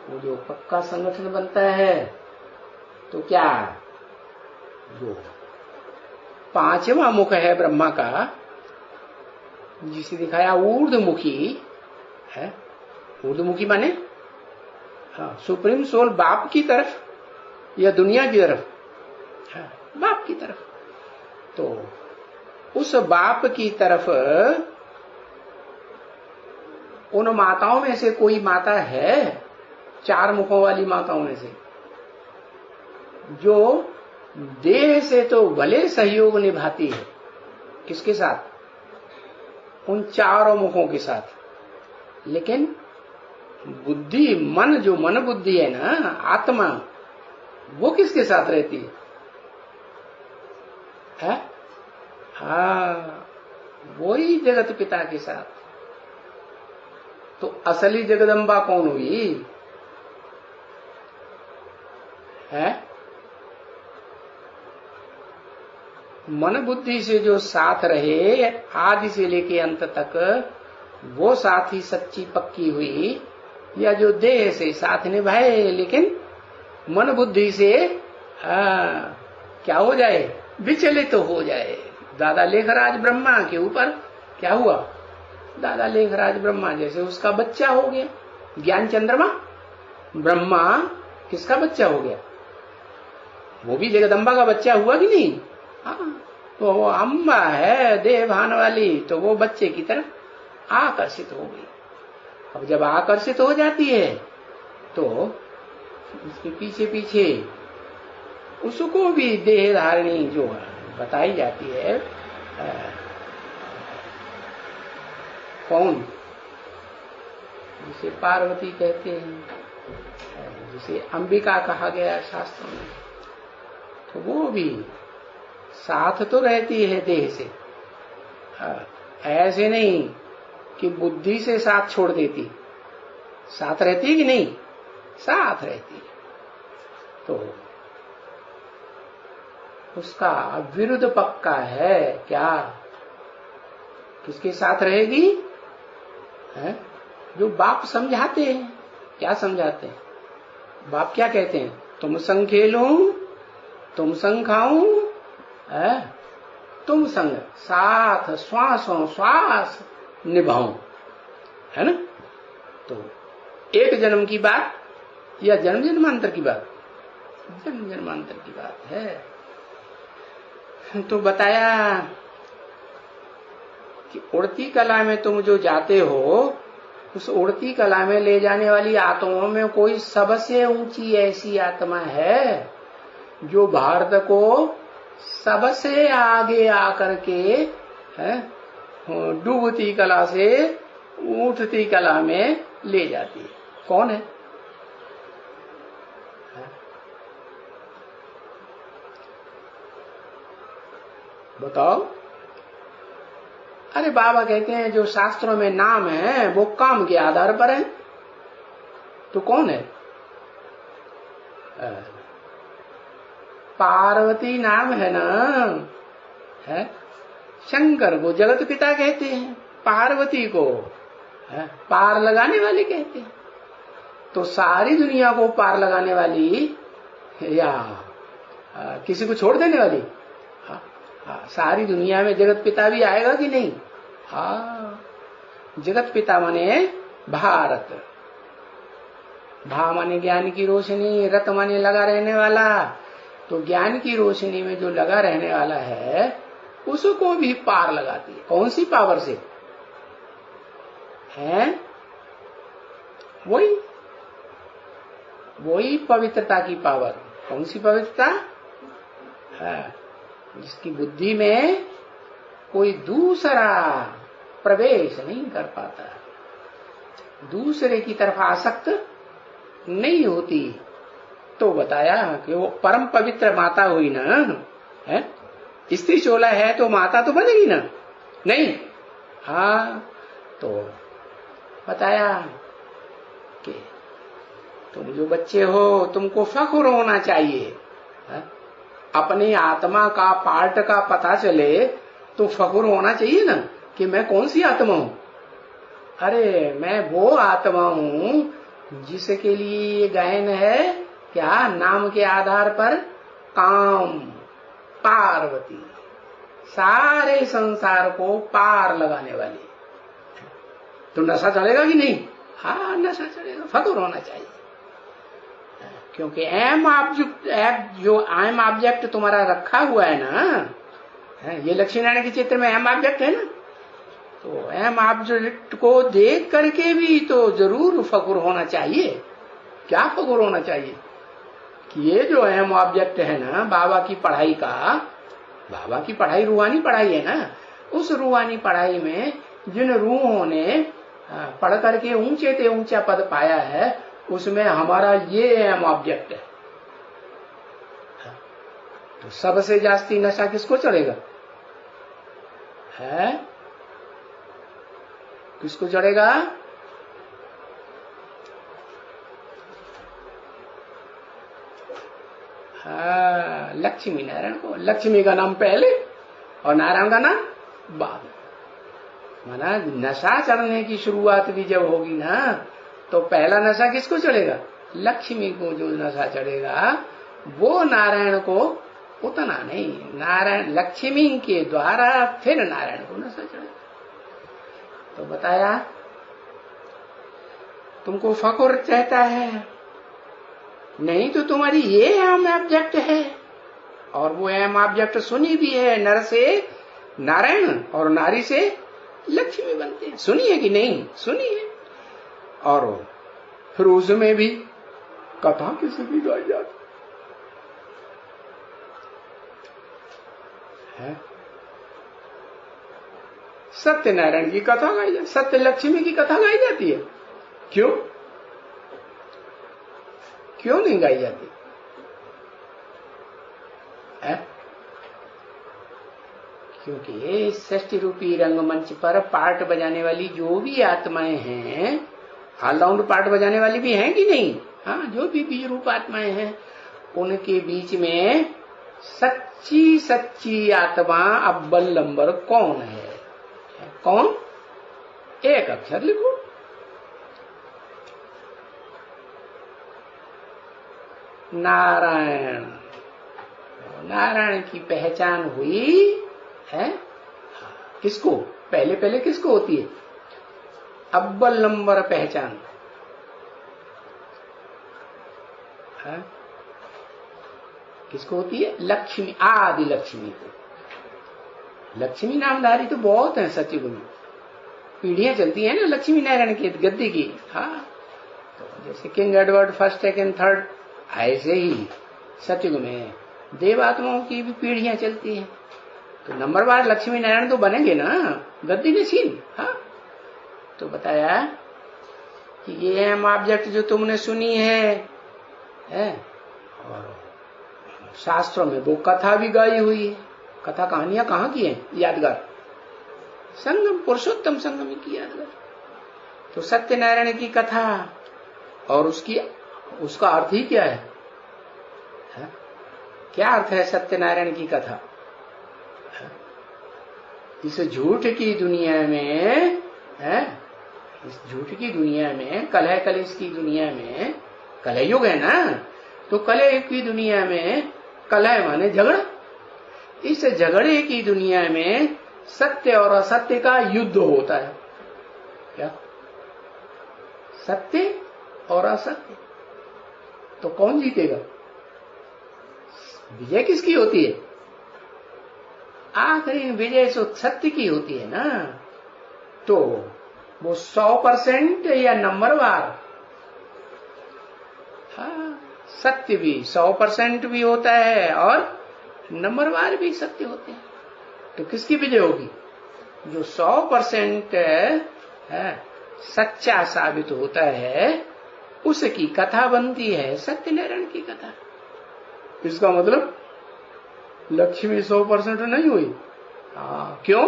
[SPEAKER 1] वो जो पक्का संगठन बनता है तो क्या, जो 5वां मुख है ब्रह्मा का, जिसे दिखाया ऊर्ध्वमुखी है। ऊर्ध्वमुखी माने हाँ, सुप्रीम सोल बाप की तरफ या दुनिया की तरफ? हाँ, बाप की तरफ। तो उस बाप की तरफ उन माताओं में से कोई माता है, 4 मुखों वाली माताओं में से, जो देह से तो भले सहयोग निभाती है, किसके साथ? उन 4 मुखों के साथ, लेकिन बुद्धि मन, जो मन बुद्धि है ना, आत्मा, वो किसके साथ रहती है? हाँ, वही जगत पिता के साथ। तो असली जगदम्बा कौन हुई है? मन बुद्धि से जो साथ रहे आदि से लेके अंत तक, वो साथ ही सच्ची पक्की हुई, या जो देह से साथ निभाए लेकिन मन बुद्धि से क्या हो जाए, विचलित तो हो जाए। दादा लेखराज ब्रह्मा के ऊपर क्या हुआ? दादा लेखराज ब्रह्मा जैसे उसका बच्चा हो गया। ज्ञान चंद्रमा ब्रह्मा किसका बच्चा हो गया? वो भी जगदम्बा का बच्चा हुआ कि नहीं? हाँ, तो वो अम्बा है देह भान वाली, तो वो बच्चे की तरफ आकर्षित हो गई। अब जब आकर्षित हो जाती है तो उसके पीछे पीछे उसको भी देह धारणी जो बताई जाती है, कौन? जिसे पार्वती कहते हैं, जिसे अंबिका कहा गया शास्त्रों में, तो वो भी साथ तो रहती है देह से। ऐसे नहीं कि बुद्धि से साथ छोड़ देती, साथ रहती है कि नहीं? साथ रहती है। तो उसका विरुद्ध पक्का है क्या? किसके साथ रहेगी? है? जो बाप समझाते हैं। क्या समझाते हैं? बाप क्या कहते हैं? तुम संग खेलूं, तुम संग खाऊं, तुम संग साथ श्वासों श्वास निभाऊं। है ना। तो एक जन्म की बात या जन्म जन्मांतर की बात? जन्म जन्मांतर की बात है। तो बताया कि उड़ती कला में तुम जो जाते हो, उस उड़ती कला में ले जाने वाली आत्माओं में कोई सबसे ऊंची ऐसी आत्मा है जो भारत को सबसे आगे आकर के डूबती कला से उठती कला में ले जाती है। कौन है? बताओ। अरे बाबा कहते हैं जो शास्त्रों में नाम है वो काम के आधार पर है। तो कौन है? पार्वती नाम है ना, है? शंकर को जगत पिता कहते हैं, पार्वती को पार लगाने वाली कहते हैं। तो सारी दुनिया को पार लगाने वाली या किसी को छोड़ देने वाली? सारी दुनिया में जगत पिता भी आएगा कि नहीं? जगत पिता माने भारत, भा माने ज्ञान की रोशनी, रत माने लगा रहने वाला। तो ज्ञान की रोशनी में जो लगा रहने वाला है उसको भी पार लगाती है। कौन सी पावर से? है वही पवित्रता की पावर। कौन सी पवित्रता? जिसकी बुद्धि में कोई दूसरा प्रवेश नहीं कर पाता, दूसरे की तरफ आसक्त नहीं होती। तो बताया कि वो परम पवित्र माता हुई ना, है? स्त्री चोला है तो माता तो बनेगी ना, नहीं? तो बताया कि तुम जो बच्चे हो तुमको फख्र होना चाहिए। अपनी आत्मा का पार्ट का पता चले तो फख्र होना चाहिए ना कि मैं कौन सी आत्मा हूं। अरे मैं वो आत्मा हूं जिसके लिए ये गायन है, क्या नाम के आधार पर? काम, पार्वती, सारे संसार को पार लगाने वाली। तो नशा चलेगा कि नहीं? हाँ नशा चलेगा, फख्र होना चाहिए। क्योंकि एम ऑब्जेक्ट तुम्हारा रखा हुआ है ना, ये लक्ष्मी नारायण के चित्र में एम ऑब्जेक्ट है ना। तो एम ऑब्जेक्ट को देख करके भी तो जरूर फख्र होना चाहिए। क्या फख्र होना चाहिए? कि ये जो एम ऑब्जेक्ट है ना बाबा की पढ़ाई का, बाबा की पढ़ाई रूहानी पढ़ाई है ना, उस रूहानी पढ़ाई में जिन रूहों ने पढ़ करके ऊंचे से ऊंचा पद पाया है, उसमें हमारा ये एम ऑब्जेक्ट है। तो सबसे जास्ती नशा किसको चढ़ेगा? है किसको चढ़ेगा? लक्ष्मी नारायण को। लक्ष्मी का नाम पहले और नारायण का नाम बाद। माना नशा चढ़ने की शुरुआत भी जब होगी ना, तो पहला नशा किसको चढ़ेगा? लक्ष्मी को जो नशा चढ़ेगा वो नारायण को उतना नहीं। नारायण लक्ष्मी के द्वारा फिर नारायण को नशा चढ़ेगा। तो बताया तुमको फख्र चाहता है, नहीं तो तुम्हारी ये एम ऑब्जेक्ट है। और वो एम ऑब्जेक्ट सुनी भी है, नर से नारायण और नारी से लक्ष्मी बनते हैं। सुनी है कि नहीं? सुनी है। और फिर उसमें भी कथा किसी की गाई जाती है। सत्यनारायण की कथा गाई जाती, सत्य लक्ष्मी की कथा गाई जाती है। क्यों नहीं गाई जाती है? क्योंकि षष्ठी रूपी रंगमंच पर पार्ट बजाने वाली जो भी आत्माएं हैं, ऑलराउंड पार्ट बजाने वाली भी हैं कि नहीं? हाँ, जो भी बीज रूप आत्माएं हैं उनके बीच में सच्ची सच्ची आत्मा अव्वल नंबर कौन है? कौन? एक अक्षर लिखो। नारायण। नारायण की पहचान हुई है किसको? पहले किसको होती अव्वल नंबर पहचान है किसको होती है? लक्ष्मी, आदि लक्ष्मी को। लक्ष्मी नामधारी तो बहुत है सतयुग में, पीढ़ियां चलती है ना लक्ष्मी नारायण की गद्दी की। हाँ, तो जैसे king Edward first, second, third, ऐसे ही सतयुग में देवात्माओं की भी पीढ़ियां चलती हैं। तो नंबरवार लक्ष्मी नारायण तो बनेंगे ना, गद्दी नशीन। हाँ, तो बताया कि ये एम ऑब्जेक्ट जो तुमने सुनी है और शास्त्रों में वो कथा भी गाई हुई है। कथा कहानियां कहाँ की है यादगार? संगम, पुरुषोत्तम संगम की यादगार। तो सत्यनारायण की कथा और उसका अर्थ ही क्या है? क्या अर्थ है सत्यनारायण की कथा? इस झूठ की दुनिया में इस झूठ की दुनिया में, कलह कलेश की दुनिया में, कलह युग है ना, तो कलह की दुनिया में, कलह माने झगड़ा, इस झगड़े की दुनिया में सत्य और असत्य का युद्ध होता है। क्या? सत्य और असत्य। तो कौन जीतेगा? विजय किसकी होती है? आखिरी विजय तो सत्य की होती है ना। तो वो 100% या नंबरवार? हाँ, सत्य भी 100% भी होता है और नंबरवार भी सत्य होते हैं। तो किसकी विजय होगी? जो 100% सच्चा साबित होता है उसकी कथा बनती है सत्यनारायण की कथा। इसका मतलब लक्ष्मी 100% नहीं हुई। क्यों?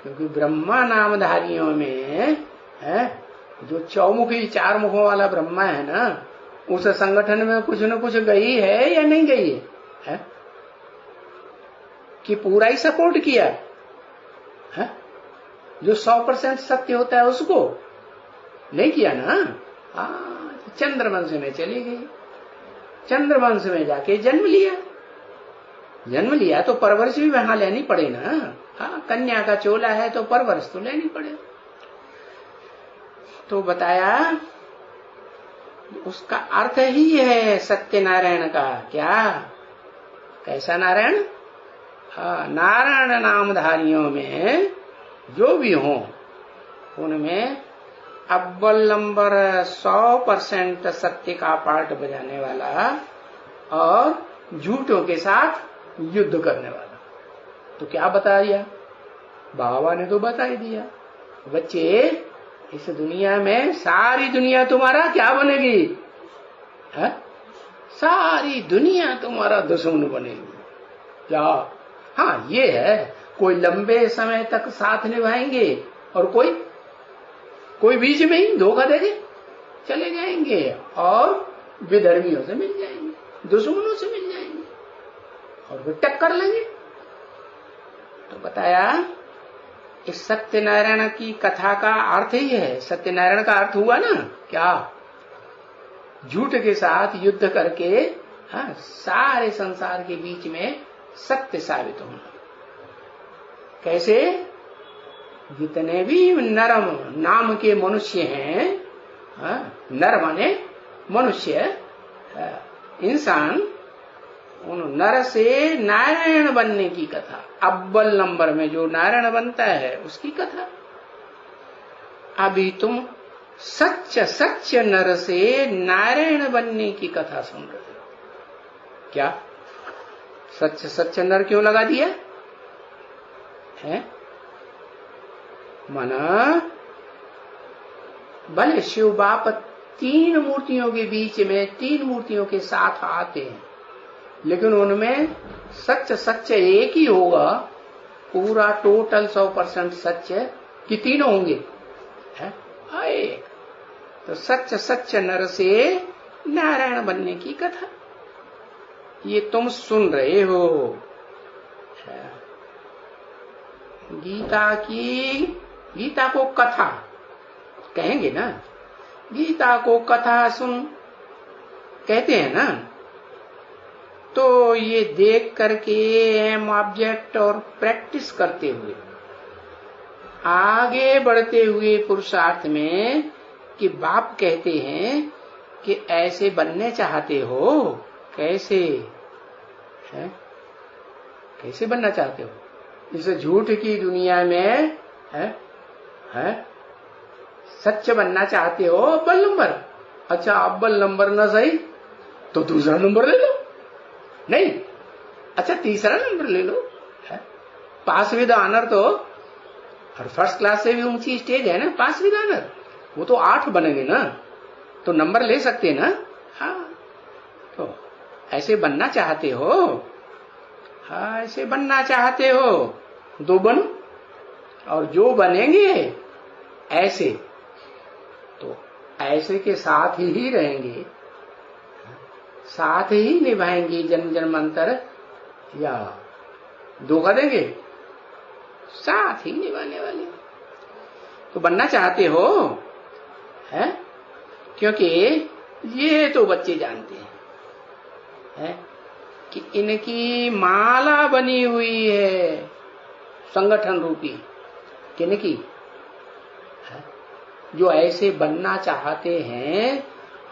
[SPEAKER 1] क्योंकि ब्रह्मा नामधारियों में जो चौमुखी, चार मुखों वाला ब्रह्मा है ना, उस संगठन में कुछ न कुछ गई है या नहीं गई है? कि पूरा ही सपोर्ट किया है? जो 100% सत्य होता है उसको नहीं किया ना। चंद्रवंश में चली गई, चंद्रवंश में जाके जन्म लिया तो परवरिश भी वहां लेनी पड़े ना। हाँ, कन्या का चोला है तो परवरिश तो लेनी पड़े। तो बताया उसका अर्थ ही है सत्यनारायण का। क्या? कैसा नारायण? हाँ, नारायण नामधारियों में जो भी हो उनमें अव्वल नंबर 100% सत्य का पार्ट बजाने वाला और झूठों के साथ युद्ध करने वाला। तो क्या बता दिया? बाबा ने तो बता ही दिया। बच्चे, इस दुनिया में सारी दुनिया तुम्हारा क्या बनेगी? सारी दुनिया तुम्हारा दुश्मन बनेगी। क्या? हाँ, ये है, कोई लंबे समय तक साथ निभाएंगे और कोई बीच में ही धोखा देके चले जाएंगे और विधर्मियों से मिल जाएंगे, दुश्मनों से मिल जाएंगे और वे टक्कर लेंगे। तो बताया इस सत्यनारायण की कथा का अर्थ ही है। सत्यनारायण का अर्थ हुआ ना क्या? झूठ के साथ युद्ध करके सारे संसार के बीच में सत्य साबित होना। कैसे? जितने भी नरम नाम के मनुष्य हैं, नर माने मनुष्य, इंसान, उन नर से नारायण बनने की कथा, अव्वल नंबर में जो नारायण बनता है उसकी कथा। अभी तुम सच्च नर से नारायण बनने की कथा सुन रहे हो। क्या? सच्च नर क्यों लगा दिया है? माना भले शिव बाप 3 मूर्तियों के बीच में 3 मूर्तियों के साथ आते हैं, लेकिन उनमें सच एक ही होगा, पूरा टोटल 100% सच कि तीनों होंगे? एक। तो सच नर से नारायण बनने की कथा ये तुम सुन रहे हो। गीता को कथा कहेंगे ना, गीता को कथा सुन कहते हैं ना। तो ये देख करके एम ऑब्जेक्ट और प्रैक्टिस करते हुए आगे बढ़ते हुए पुरुषार्थ में कि बाप कहते हैं कि ऐसे बनने चाहते हो, कैसे है? कैसे बनना चाहते हो? इस झूठ की दुनिया में है? सच बनना चाहते हो अव्वल नंबर। अच्छा अव्वल नंबर ना सही तो दूसरा नंबर ले लो, नहीं अच्छा तीसरा नंबर ले लो, है? पास विद ऑनर तो और फर्स्ट क्लास से भी ऊंची स्टेज है ना, पास विद ऑनर। वो तो 8 बनेंगे ना, तो नंबर ले सकते ना। हाँ तो ऐसे बनना चाहते हो, हाँ ऐसे बनना चाहते हो, 2 बनो। और जो बनेंगे ऐसे तो ऐसे के साथ ही रहेंगे, साथ ही निभाएंगे जन्म जन्मांतर, या धोखा देंगे? साथ ही निभाने वाले। तो बनना चाहते हो, है? क्योंकि ये तो बच्चे जानते हैं कि इनकी माला बनी हुई है संगठन रूपी, किनकी? जो ऐसे बनना चाहते हैं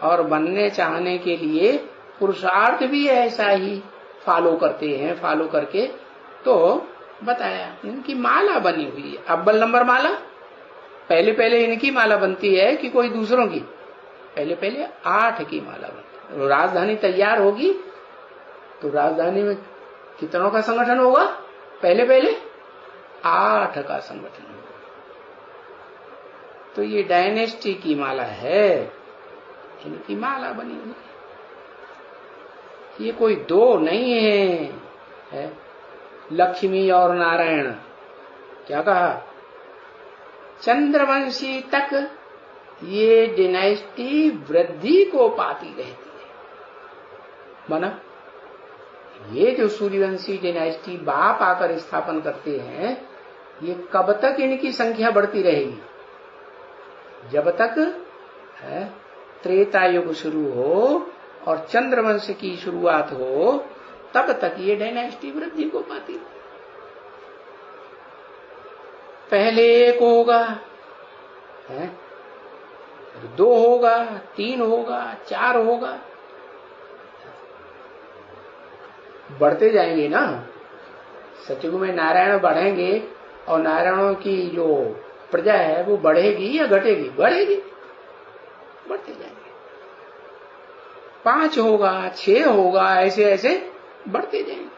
[SPEAKER 1] और बनने चाहने के लिए पुरुषार्थ भी ऐसा ही फॉलो करते हैं। फॉलो करके तो बताया इनकी माला बनी हुई है। अव्वल नंबर माला पहले पहले इनकी माला बनती है कि कोई दूसरों की? पहले पहले 8 की माला बनती है। राजधानी तैयार होगी तो राजधानी में कितनों का संगठन होगा? पहले पहले 8 का संगठन होगा। तो ये डायनेस्टी की माला है, इनकी माला बनी हुई है। ये कोई 2 नहीं है? लक्ष्मी और नारायण। क्या कहा? चंद्रवंशी तक ये डायनेस्टी वृद्धि को पाती रहती है। माना ये जो सूर्यवंशी डायनेस्टी बाप आकर स्थापन करते हैं, ये कब तक इनकी संख्या बढ़ती रहेगी? जब तक है त्रेता युग शुरू हो और चंद्रवंश की शुरुआत हो, तब तक ये डायनेस्टी वृद्धि को पाती। पहले 1 होगा, है? 2 होगा, 3 होगा, 4 होगा, बढ़ते जाएंगे ना। सतयुग में नारायण बढ़ेंगे और नारायणों की जो प्रजा है वो बढ़ेगी या घटेगी? बढ़ेगी, बढ़ते जाएंगे। 5 होगा, 6 होगा, ऐसे ऐसे बढ़ते जाएंगे।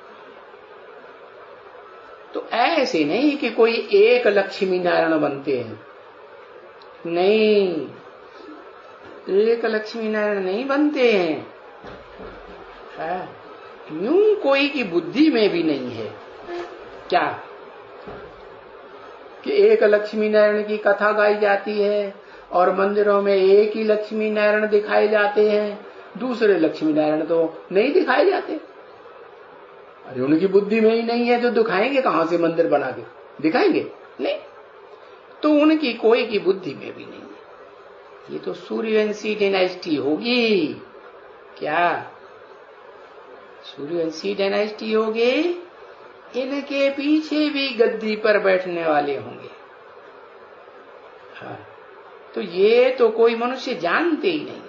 [SPEAKER 1] तो ऐसे नहीं कि कोई एक लक्ष्मी नारायण बनते हैं, नहीं, एक लक्ष्मी नारायण नहीं बनते हैं। यूं कोई की बुद्धि में भी नहीं है क्या कि एक लक्ष्मी नारायण की कथा गाई जाती है और मंदिरों में एक ही लक्ष्मी नारायण दिखाए जाते हैं, दूसरे लक्ष्मी नारायण तो नहीं दिखाए जाते। अरे उनकी बुद्धि में ही नहीं है तो दिखाएंगे कहां से? मंदिर बना के दिखाएंगे? नहीं, तो उनकी कोई की बुद्धि में भी नहीं है। ये तो सूर्यवंशी डायनेस्टी होगी। क्या सूर्यवंशी डायनेस्टी होगी? इनके पीछे भी गद्दी पर बैठने वाले होंगे। हाँ, तो ये तो कोई मनुष्य जानते ही नहीं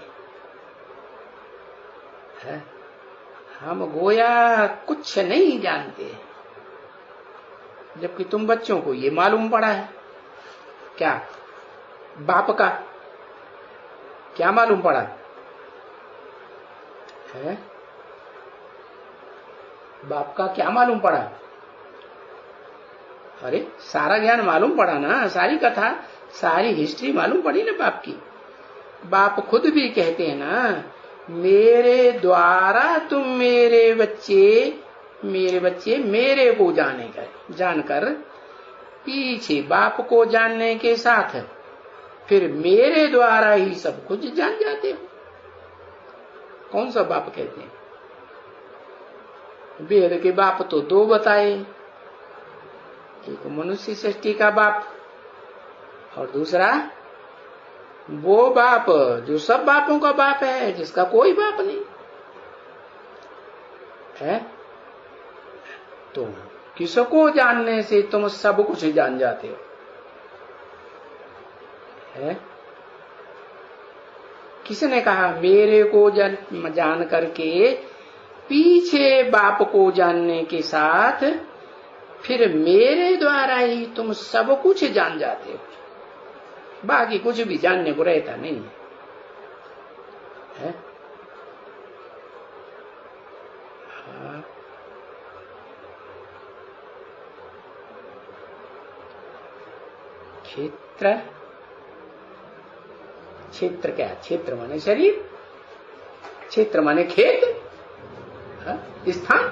[SPEAKER 1] है। हम गोया कुछ नहीं जानते, जबकि तुम बच्चों को ये मालूम पड़ा है। क्या बाप का क्या मालूम पड़ा है? बाप का क्या मालूम पड़ा? अरे सारा ज्ञान मालूम पड़ा ना, सारी कथा, सारी हिस्ट्री मालूम पड़ी ना बाप की। बाप खुद भी कहते हैं ना, मेरे द्वारा तुम मेरे बच्चे मेरे को जानकर पीछे बाप को जानने के साथ फिर मेरे द्वारा ही सब कुछ जान जाते हो। कौन सा बाप कहते हैं? वेद के बाप तो 2 बताए, एक मनुष्य सृष्टि का बाप और दूसरा वो बाप जो सब बापों का बाप है, जिसका कोई बाप नहीं है। तो किसको जानने से तुम सब कुछ जान जाते हो? है? किसने कहा मेरे को जान करके पीछे बाप को जानने के साथ फिर मेरे द्वारा ही तुम सब कुछ जान जाते हो, बाकी कुछ भी जानने को रहता नहीं है? हाँ। क्षेत्र, क्षेत्र क्या है? क्षेत्र माने शरीर, क्षेत्र माने खेत, स्थान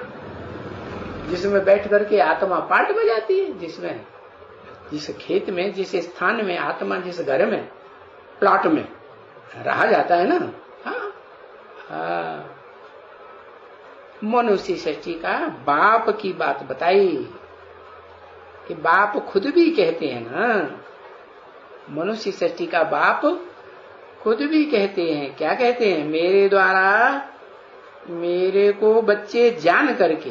[SPEAKER 1] जिसमें बैठ करके आत्मा पाठ बजाती है, जिसमें जिस खेत में, जिस स्थान में आत्मा, जिस घर में, प्लॉट में रहा जाता है ना। हाँ, हाँ। मनुष्य सृष्टि का बाप की बात बताई कि बाप खुद भी कहते हैं ना, मनुष्य सृष्टि का बाप खुद भी कहते हैं। क्या कहते हैं? मेरे द्वारा मेरे को बच्चे जान करके,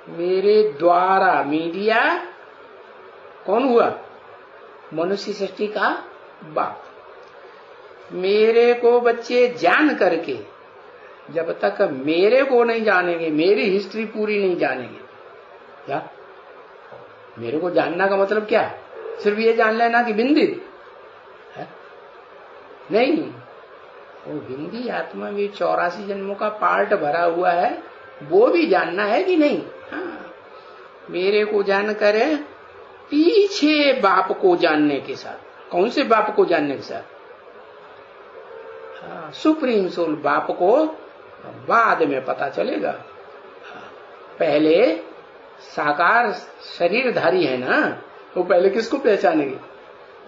[SPEAKER 1] मेरे द्वारा मीडिया कौन हुआ? मनुष्य सृष्टि का बाप। मेरे को बच्चे जान करके, जब तक मेरे को नहीं जानेंगे, मेरी हिस्ट्री पूरी नहीं जानेंगे। क्या मेरे को जानना का मतलब क्या? सिर्फ ये जान लेना कि बिंदी है? नहीं, वो बिंदी आत्मा में 84 जन्मों का पार्ट भरा हुआ है, वो भी जानना है कि नहीं? हाँ, मेरे को जानकर पीछे बाप को जानने के साथ। कौन से बाप को जानने के साथ? हाँ, सुप्रीम सोल बाप को बाद में पता चलेगा। पहले साकार शरीरधारी है ना, वो पहले किसको पहचानेंगे?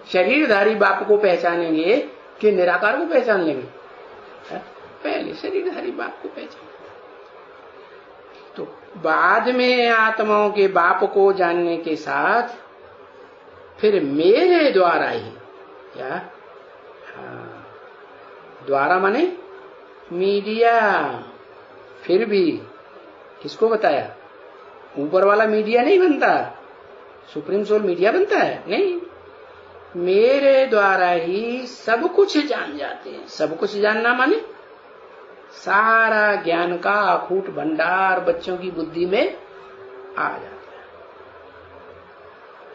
[SPEAKER 1] शरीरधारी बाप को पहचानेंगे कि निराकार को पहचान लेंगे? पहले शरीरधारी बाप को पहचान, तो बाद में आत्माओं के बाप को जानने के साथ फिर मेरे द्वारा ही, क्या? हाँ, द्वारा माने मीडिया। फिर भी किसको बताया? ऊपर वाला मीडिया नहीं बनता, सुप्रीम सोल मीडिया बनता है? नहीं, मेरे द्वारा ही सब कुछ जान जाते हैं। सब कुछ जानना माने सारा ज्ञान का अखूट भंडार बच्चों की बुद्धि में आ जाता है।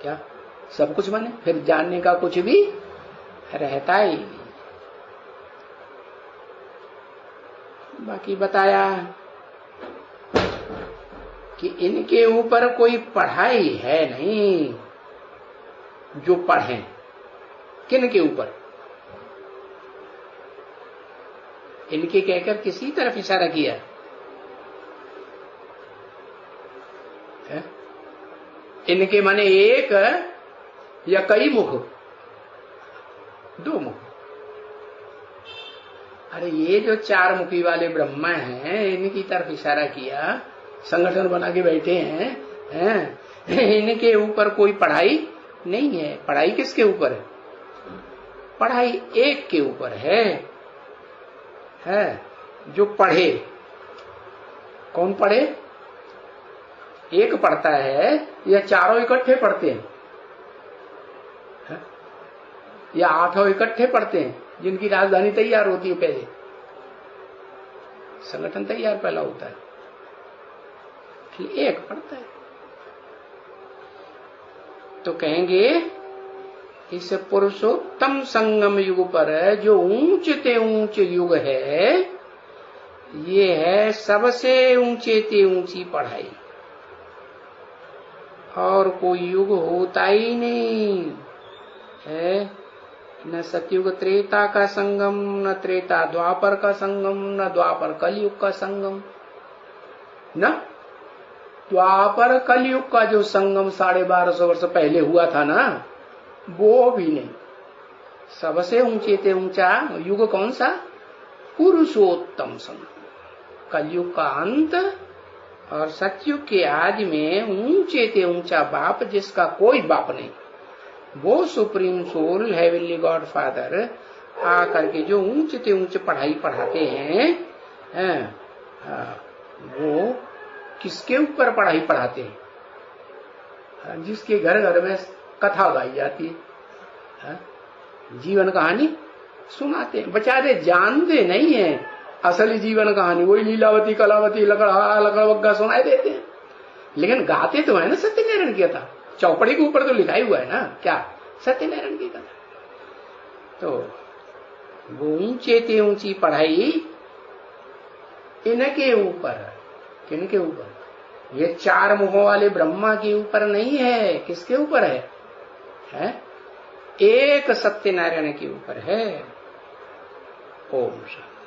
[SPEAKER 1] क्या सब कुछ माने? फिर जानने का कुछ भी रहता ही नहीं। बाकी बताया कि इनके ऊपर कोई पढ़ाई है नहीं जो पढ़े। किन के ऊपर? इनके कहकर किसी तरफ इशारा किया है? इनके माने एक या कई मुख? दो मुख। अरे ये जो चार मुखी वाले ब्रह्मा हैं, इनकी तरफ इशारा किया, संगठन बना के बैठे हैं, इनके ऊपर कोई पढ़ाई नहीं है। पढ़ाई किसके ऊपर है? पढ़ाई एक के ऊपर है जो पढ़े। कौन पढ़े? एक पढ़ता है या चारों इकट्ठे पढ़ते हैं? या आठों इकट्ठे पढ़ते हैं? जिनकी राजधानी तैयार होती है, पहले संगठन तैयार पहला होता है, फिर एक पढ़ता है। तो कहेंगे इस पुरुषोत्तम संगम युग पर जो ऊंचे ऊंचे युग है, ये है सबसे ऊंचे ते ऊंची पढ़ाई। और कोई युग होता ही नहीं है। न सतयुग त्रेता का संगम, न त्रेता द्वापर का संगम, न द्वापर कलयुग का संगम, न द्वापर कलयुग का जो संगम 1250 वर्ष पहले हुआ था ना, वो भी नहीं। सबसे ऊंचे ते ऊंचा युग कौन सा? पुरुषोत्तम संगम। कलयुग का अंत और सतयुग के आदि में ऊंचे ते ऊंचा बाप, जिसका कोई बाप नहीं, वो supreme soul heavenly God father आकर के जो ऊंचे ते ऊंचे पढ़ाई पढ़ाते हैं, वो किसके ऊपर पढ़ाई पढ़ाते हैं? जिसके घर घर में कथा गाई जाती है, जीवन कहानी सुनाते हैं। बेचारे जानते नहीं है असली जीवन कहानी, वही लीलावती कलावती लकड़ा लकड़बग्गा सुनाए देते हैं, लेकिन गाते तो है ना सत्यनारायण की कथा। चौपड़ी के ऊपर तो लिखा ही हुआ है ना, क्या? सत्यनारायण की कथा। तो वो ऊंचे ते ऊंची पढ़ाई इनके ऊपर, किनके ऊपर? ये चार मुखों वाले ब्रह्मा के ऊपर नहीं है। किसके ऊपर है? एक सत्यनारायण के ऊपर है। ओम शांति।